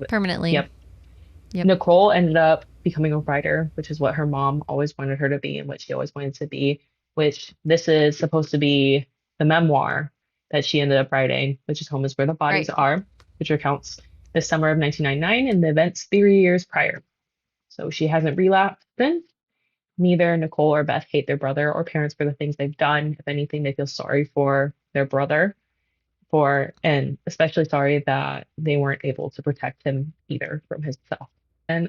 Permanently. Yep. Nicole ended up becoming a writer, which is what her mom always wanted her to be and what she always wanted to be, which this is supposed to be the memoir that she ended up writing, which is Home is Where the Bodies Right. Are, which recounts the summer of 1999 and the events 3 years prior. So she hasn't relapsed since. Neither Nicole or Beth hate their brother or parents for the things they've done. If anything, they feel sorry for their brother and especially sorry that they weren't able to protect him either from himself. And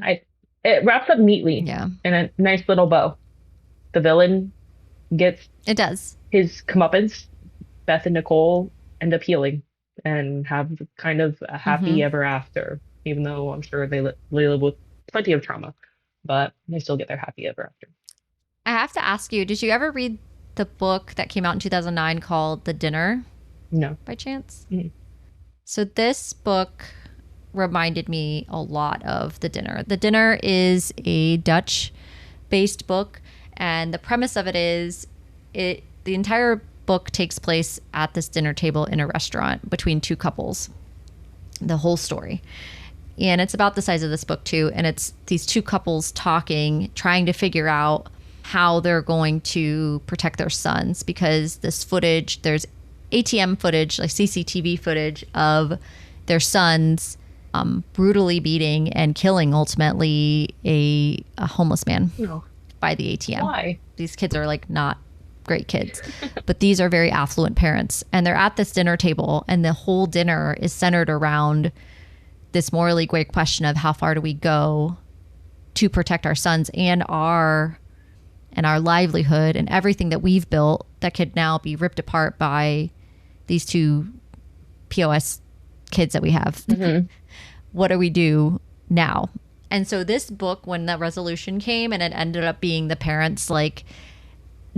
it wraps up neatly Yeah, in a nice little bow. The villain gets it does. his comeuppance. Beth and Nicole end up healing and have kind of a happy Hmm. ever after, even though I'm sure they live with plenty of trauma, but they still get their happy ever after. I have to ask you, did you ever read the book that came out in 2009 called The Dinner No. by chance? Mhm. So this book reminded me a lot of The Dinner. The Dinner is a Dutch based book, and the premise of it is the entire book takes place at this dinner table in a restaurant between two couples. The whole story. And it's about the size of this book too, and it's these two couples talking, trying to figure out how they're going to protect their sons, because this footage, there's ATM footage, like CCTV footage of their sons brutally beating and killing ultimately a homeless man No. by the ATM. Why? These kids are like not great kids, but these are very affluent parents, and they're at this dinner table, and the whole dinner is centered around this morally great question of how far do we go to protect our sons and our livelihood and everything that we've built that could now be ripped apart by these two POS kids that we have. Mhm. What do we do now? And so this book, when the resolution came and it ended up being the parents like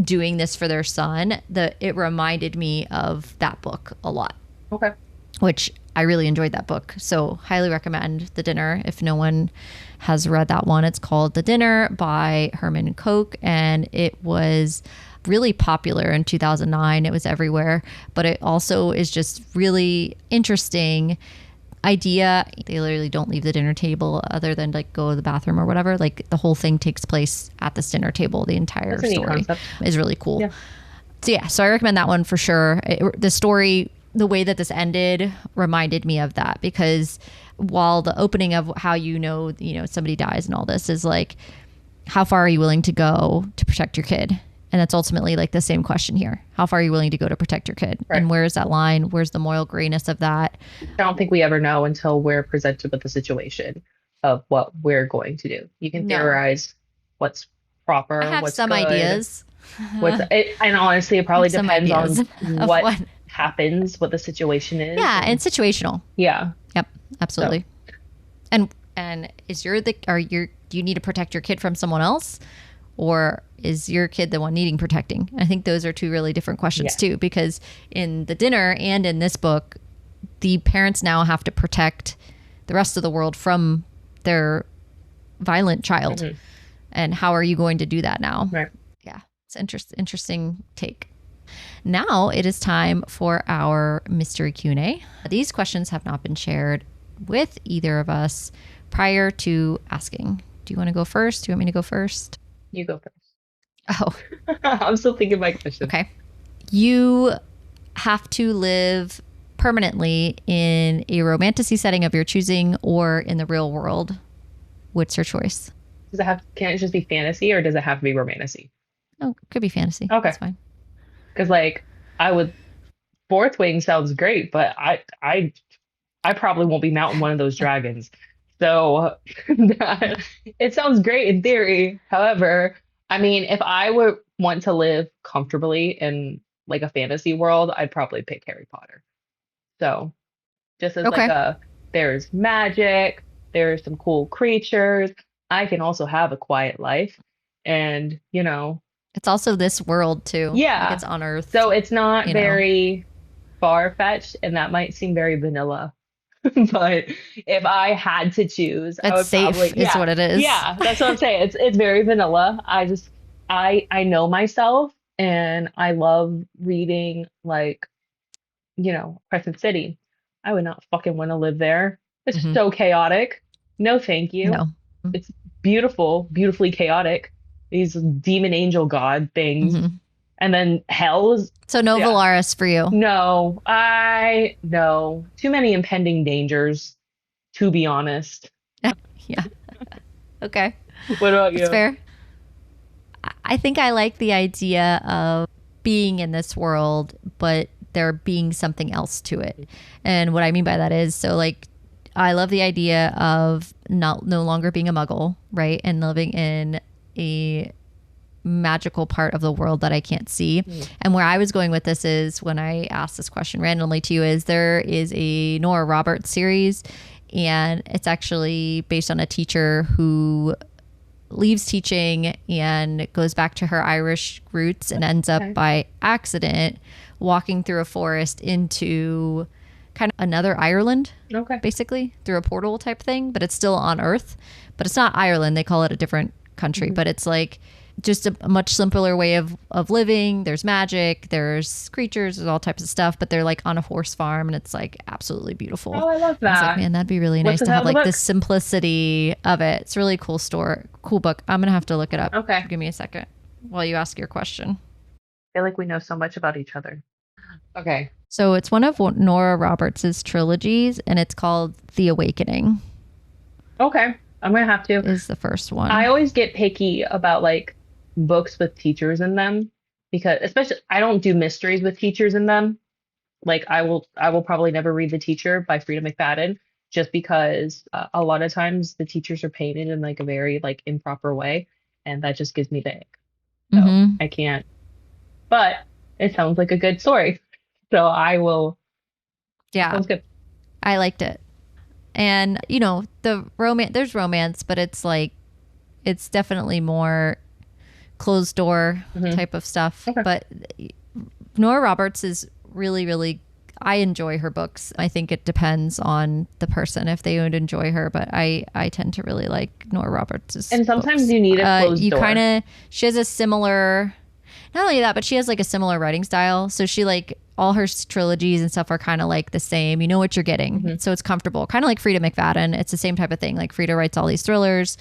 doing this for their son, it reminded me of that book a lot, Okay. which I really enjoyed that book. So highly recommend The Dinner if no one has read that one. It's called The Dinner by Herman Koch, and it was really popular in 2009. It was everywhere, but it also is just really interesting idea. They literally don't leave the dinner table other than like go to the bathroom or whatever. Like the whole thing takes place at this dinner table. The entire That's a neat story concept. is really cool. Yeah. So I recommend that one for sure. The story, the way that this ended reminded me of that, because while the opening of how somebody dies and all this is like, how far are you willing to go to protect your kid? And that's ultimately like the same question here. How far are you willing to go to protect your kid? Right. And where's that line? Where's the moral grayness of that? I don't think we ever know until we're presented with the situation of what we're going to do. You can No. theorize what's proper, I have what's some good, ideas. and honestly, it probably some depends ideas on of what what- happens, what the situation is. Yeah, and situational. Yeah. Yep, absolutely. And do you need to protect your kid from someone else, or is your kid the one needing protecting? I think those are two really different questions too, because in The Dinner and in this book, the parents now have to protect the rest of the world from their violent child. Mhm. And how are you going to do that now? Right. Yeah, it's interesting take. Now it is time for our mystery Q&A. These questions have not been shared with either of us prior to asking. Do you want to go first? Do you want me to go first? You go first. Oh, I'm still thinking my question. okay. You have to live permanently in a romantasy setting of your choosing or in the real world. What's your choice? Can it just be fantasy or does it have to be romantasy? Oh, could be fantasy. Okay. That's fine. Because Fourth Wing sounds great, but I probably won't be mounting one of those dragons. So it sounds great in theory. However, I mean, if I would want to live comfortably in like a fantasy world, I'd probably pick Harry Potter. So just as Okay. there's magic, there's some cool creatures. I can also have a quiet life and, It's also this world too. yeah. Like it's on Earth. So it's not you know. very far-fetched, and that might seem very vanilla. But if I had to choose, I It's would safe probably, is what it is. yeah, that's what I'm saying. It's very vanilla. I know myself, and I love reading Crescent City. I would not fucking want to live there. It's Mhm. so chaotic. No, thank you. No. It's beautiful, beautifully chaotic, these demon angel god things. Hmm. And then hell is, So no yeah, Valaris for you. no, no, too many impending dangers, to be honest. Yeah. Okay. What about That's you? fair. I think I like the idea of being in this world, but there being something else to it. And what I mean by that is, so like, I love the idea of not no longer being a muggle, right? And living in a magical part of the world that I can't see. Mm. And where I was going with this is when I asked this question randomly to you is there is a Nora Roberts series, and it's actually based on a teacher who leaves teaching and goes back to her Irish roots and ends up Okay. by accident walking through a forest into kind of another Ireland, Okay. basically through a portal type thing, but it's still on Earth. But it's not Ireland. They call it a different country, but it's like just a much simpler way of living. There's magic, there's creatures, there's all types of stuff, but they're like on a horse farm and it's like absolutely beautiful. Oh, I love I was that. like, man, that'd be really What's nice the to have title of like the the book? simplicity of it. It's a really cool cool book. I'm gonna have to look it up. Okay. Give me a second while you ask your question. I feel like we know so much about each other. Okay. So it's one of Nora Roberts's trilogies, and it's called The Awakening. Okay. I'm gonna have to. Is the first one. I always get picky about like books with teachers in them because especially I don't do mysteries with teachers in them. Like I will probably never read The Teacher by Frida McFadden just because a lot of times the teachers are painted in like a very like improper way and that just gives me the ick. So Hmm. I can't. But it sounds like a good story. So I will. Yeah, Sounds good. I liked it. And you know, the romance. There's romance, but it's like it's definitely more closed door Mhm. type of stuff. Okay. But Nora Roberts is really, really. I enjoy her books. I think it depends on the person if they would enjoy her, but I tend to really like Nora Roberts' And sometimes books. you need a closed You door. kind of she has a similar, not only that, but she has like a similar writing style. So she like all her trilogies and stuff are kind of like the same. You know what you're getting, so it's comfortable. Kind of like Frida McFadden. It's the same type of thing. Like Frida writes all these thrillers.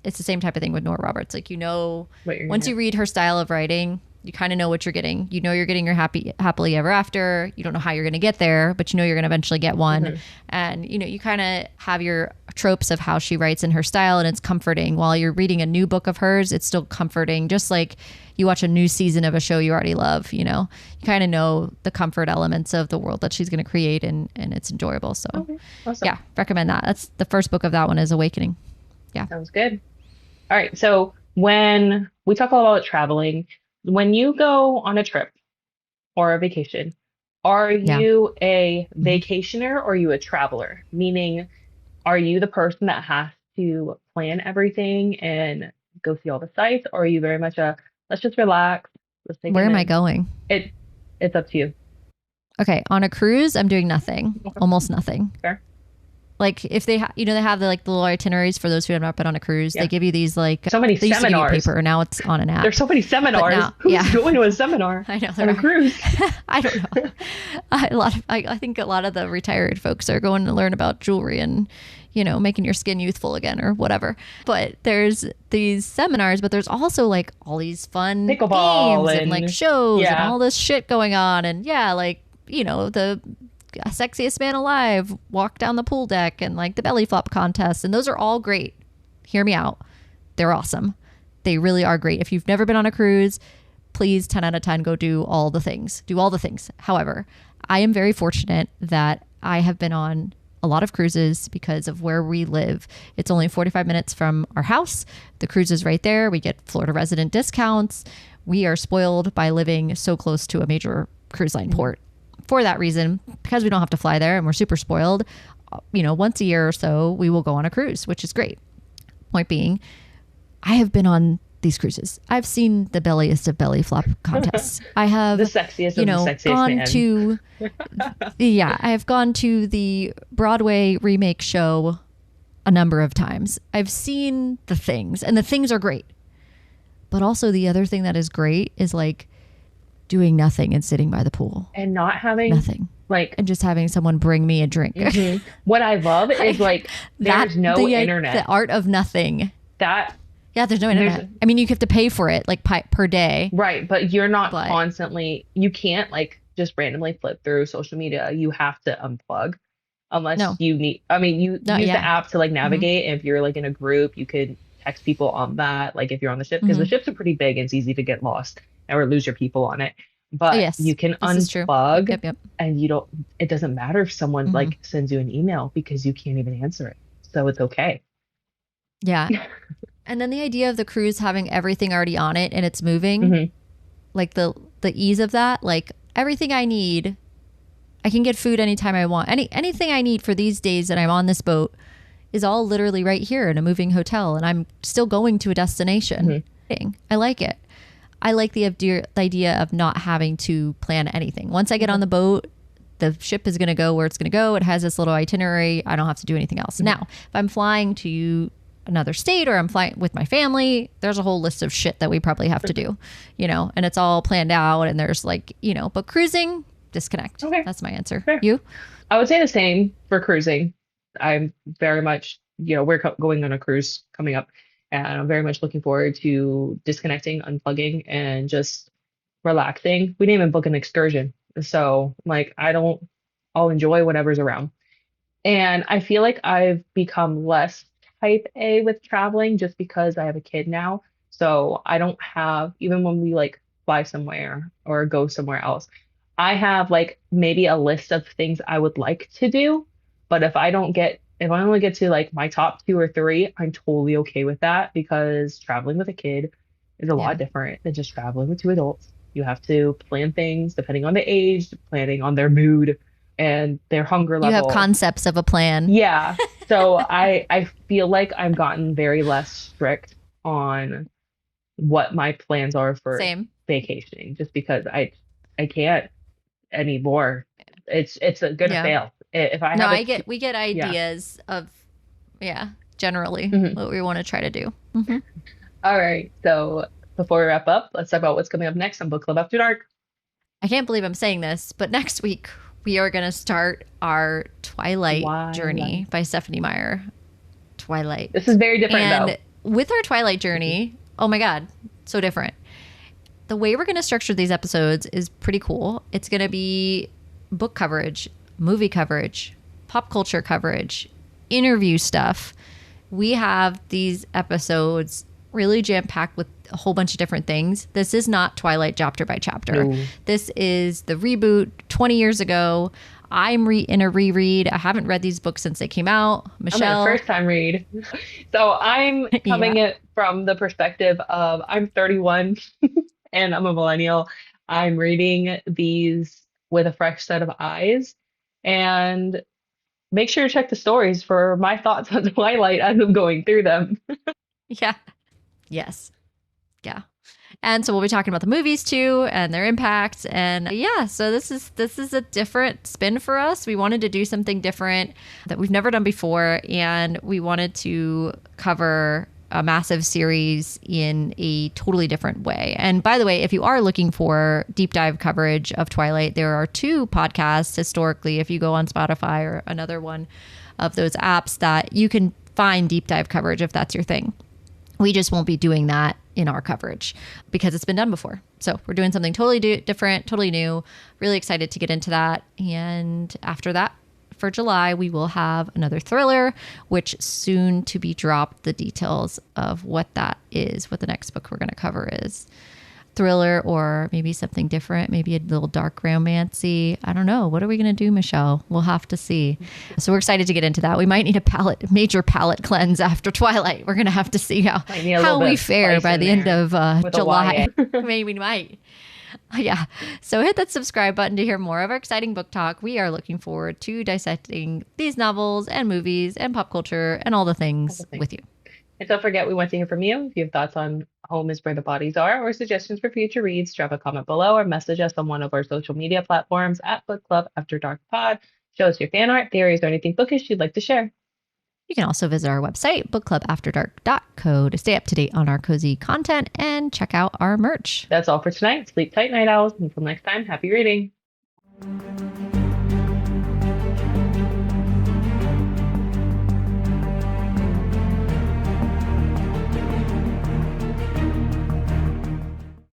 It's the same type of thing with Nora Roberts. Like you know, What you're once gonna you read her style of writing, you kind of know what you're getting. You know you're getting your happily ever after. You don't know how you're going to get there, but you know you're going to eventually get one. And you know you kind of have your tropes of how she writes in her style, and it's comforting. While you're reading a new book of hers, it's still comforting. Just like you watch a new season of a show you already love. You know, you kind of know the comfort elements of the world that she's going to create, and it's enjoyable. So Okay. Awesome. yeah, recommend that. That's the first book of that one is Awakening. Sounds good. All right. So when we talk a lot about traveling, when you go on a trip or a vacation, are Yeah. you a vacationer or are you a traveler? Meaning, are you the person that has to plan everything and go see all the sites, or are you very much a let's just relax, let's take Where it am I in? going? It's up to you. Okay, on a cruise, I'm doing nothing, Okay. almost nothing. Fair. Like if they, you know, they have the like the little itineraries for those who have not been on a cruise. Yeah. They give you these like So many they used to give you seminars. paper, now it's on an app. There's so many seminars. now- Who's yeah. going to a seminar I know on there a are. cruise? I don't know. I think a lot of the retired folks are going to learn about jewelry and you know making your skin youthful again or whatever. But there's these seminars, but there's also like all these fun Pickleball games and like and- shows and yeah. all this shit going on, and yeah, like you know the sexiest man alive walk down the pool deck and like the belly flop contest, and those are all great. Hear me out, they're awesome. They really are great. If you've never been on a cruise, please 10 out of 10 go do all the things. However, I am very fortunate that I have been on a lot of cruises because of where we live. It's only 45 minutes from our house. The cruise is right there. We get Florida resident discounts. We are spoiled by living so close to a major cruise line port. For that reason, because we don't have to fly there and we're super spoiled, you know, once a year or so, we will go on a cruise, which is great. Point being, I have been on these cruises. I've seen the belliest of belly flop contests. I have, The sexiest you of know, the sexiest gone man. to, yeah, I have gone to the Broadway remake show a number of times. I've seen the things, and the things are great. But also the other thing that is great is like doing nothing and sitting by the pool. And not having Nothing. like And just having someone bring me a drink. what I love is like there's no the internet. art of nothing that Yeah, there's no there's internet. I mean, you have to pay for it like per day, right, but you're not but constantly, you can't like just randomly flip through social media. You have to unplug unless no, you need, I mean, you no, use the yeah. app to like Hmm. navigate. And if you're like in a group, you could text people on that. Like if you're on the ship, because the Hmm. ships are pretty big and it's easy to get lost or lose your people on it. Oh, But you yes, can this is true. Yep, unplug yep, yep. and you don't, it doesn't matter if someone Hmm. like sends you an email because you can't even answer it. So it's okay. Yeah. And then the idea of the cruise having everything already on it and it's moving, Hmm. like the ease of that, like everything I need, I can get food anytime I want. Anything I need for these days that I'm on this boat is all literally right here in a moving hotel, and I'm still going to a destination. Hmm. I like it. I like the idea of not having to plan anything. Once I get on the boat, the ship is going to go where it's going to go. It has this little itinerary. I don't have to do anything else. Now, if I'm flying to another state or I'm flying with my family, there's a whole list of shit that we probably have to do, and it's all planned out and there's like, but cruising, disconnect. Okay, That's my answer. fair. You? I would say the same for cruising. I'm very much, we're going on a cruise coming up, and I'm very much looking forward to disconnecting, unplugging, and just relaxing. We didn't even book an excursion. So, like, I'll enjoy whatever's around. And I feel like I've become less type A with traveling just because I have a kid now. So I don't have, even when we like fly somewhere or go somewhere else, I have like maybe a list of things I would like to do. But if I only get to like my top two or three, I'm totally okay with that because traveling with a kid is a lot Yeah. different than just traveling with two adults. You have to plan things depending on the age, planning on their mood and their hunger You have level. concepts of a plan. Yeah. So I feel like I've gotten very less strict on what my plans are for Same. vacationing just because I can't anymore. Gonna Yeah. fail. If I No, have a we get yeah. ideas of, yeah, generally Mhm. what we want to try to do. Hmm. All right. So before we wrap up, let's talk about what's coming up next on Book Club After Dark. I can't believe I'm saying this, but next week we are going to start our Twilight Twilight. journey by Stephanie Meyer. Twilight. This is very different And though. with our Twilight journey, oh my God, so different. The way we're going to structure these episodes is pretty cool. It's going to be book coverage, movie coverage, pop culture coverage, interview stuff. We have these episodes really jam packed with a whole bunch of different things. This is not Twilight chapter by chapter. No. This is the reboot 20 years ago. I'm in a reread. I haven't read these books since they came out. I'm in a Michelle, first time read. So I'm yeah, coming it from the perspective of I'm 31 and I'm a millennial. I'm reading these with a fresh set of eyes. And make sure to check the stories for my thoughts on Twilight as I'm going through them. yeah, yes, yeah. And so we'll be talking about the movies too and their impacts. And yeah, so this is a different spin for us. We wanted to do something different that we've never done before, and we wanted to cover a massive series in a totally different way. And by the way, if you are looking for deep dive coverage of Twilight, there are two podcasts historically, if you go on Spotify or another one of those apps, that you can find deep dive coverage if that's your thing. We just won't be doing that in our coverage because it's been done before. So we're doing something totally different, totally new. Really excited to get into that. And after that, for July, we will have another thriller, which soon to be dropped. The details of what that is, what the next book we're going to cover is. Thriller or maybe something different, maybe a little dark romancy. I don't know. What are we going to do, Michelle? We'll have to see. So we're excited to get into that. We might need a major palate cleanse after Twilight. We're going to have to see Might need a little how bit we of fare spice by in the end there of with a July. YA. Maybe we might. Yeah. So hit that subscribe button to hear more of our exciting book talk. We are looking forward to dissecting these novels and movies and pop culture and all the things with you. And don't forget, we want to hear from you. If you have thoughts on Home is Where the Bodies Are or suggestions for future reads, drop a comment below or message us on one of our social media platforms at Book Club After Dark Pod. Show us your fan art, theories, or anything bookish you'd like to share. You can also visit our website, bookclubafterdark.co, to stay up to date on our cozy content and check out our merch. That's all for tonight. Sleep tight, night owls. Until next time, happy reading.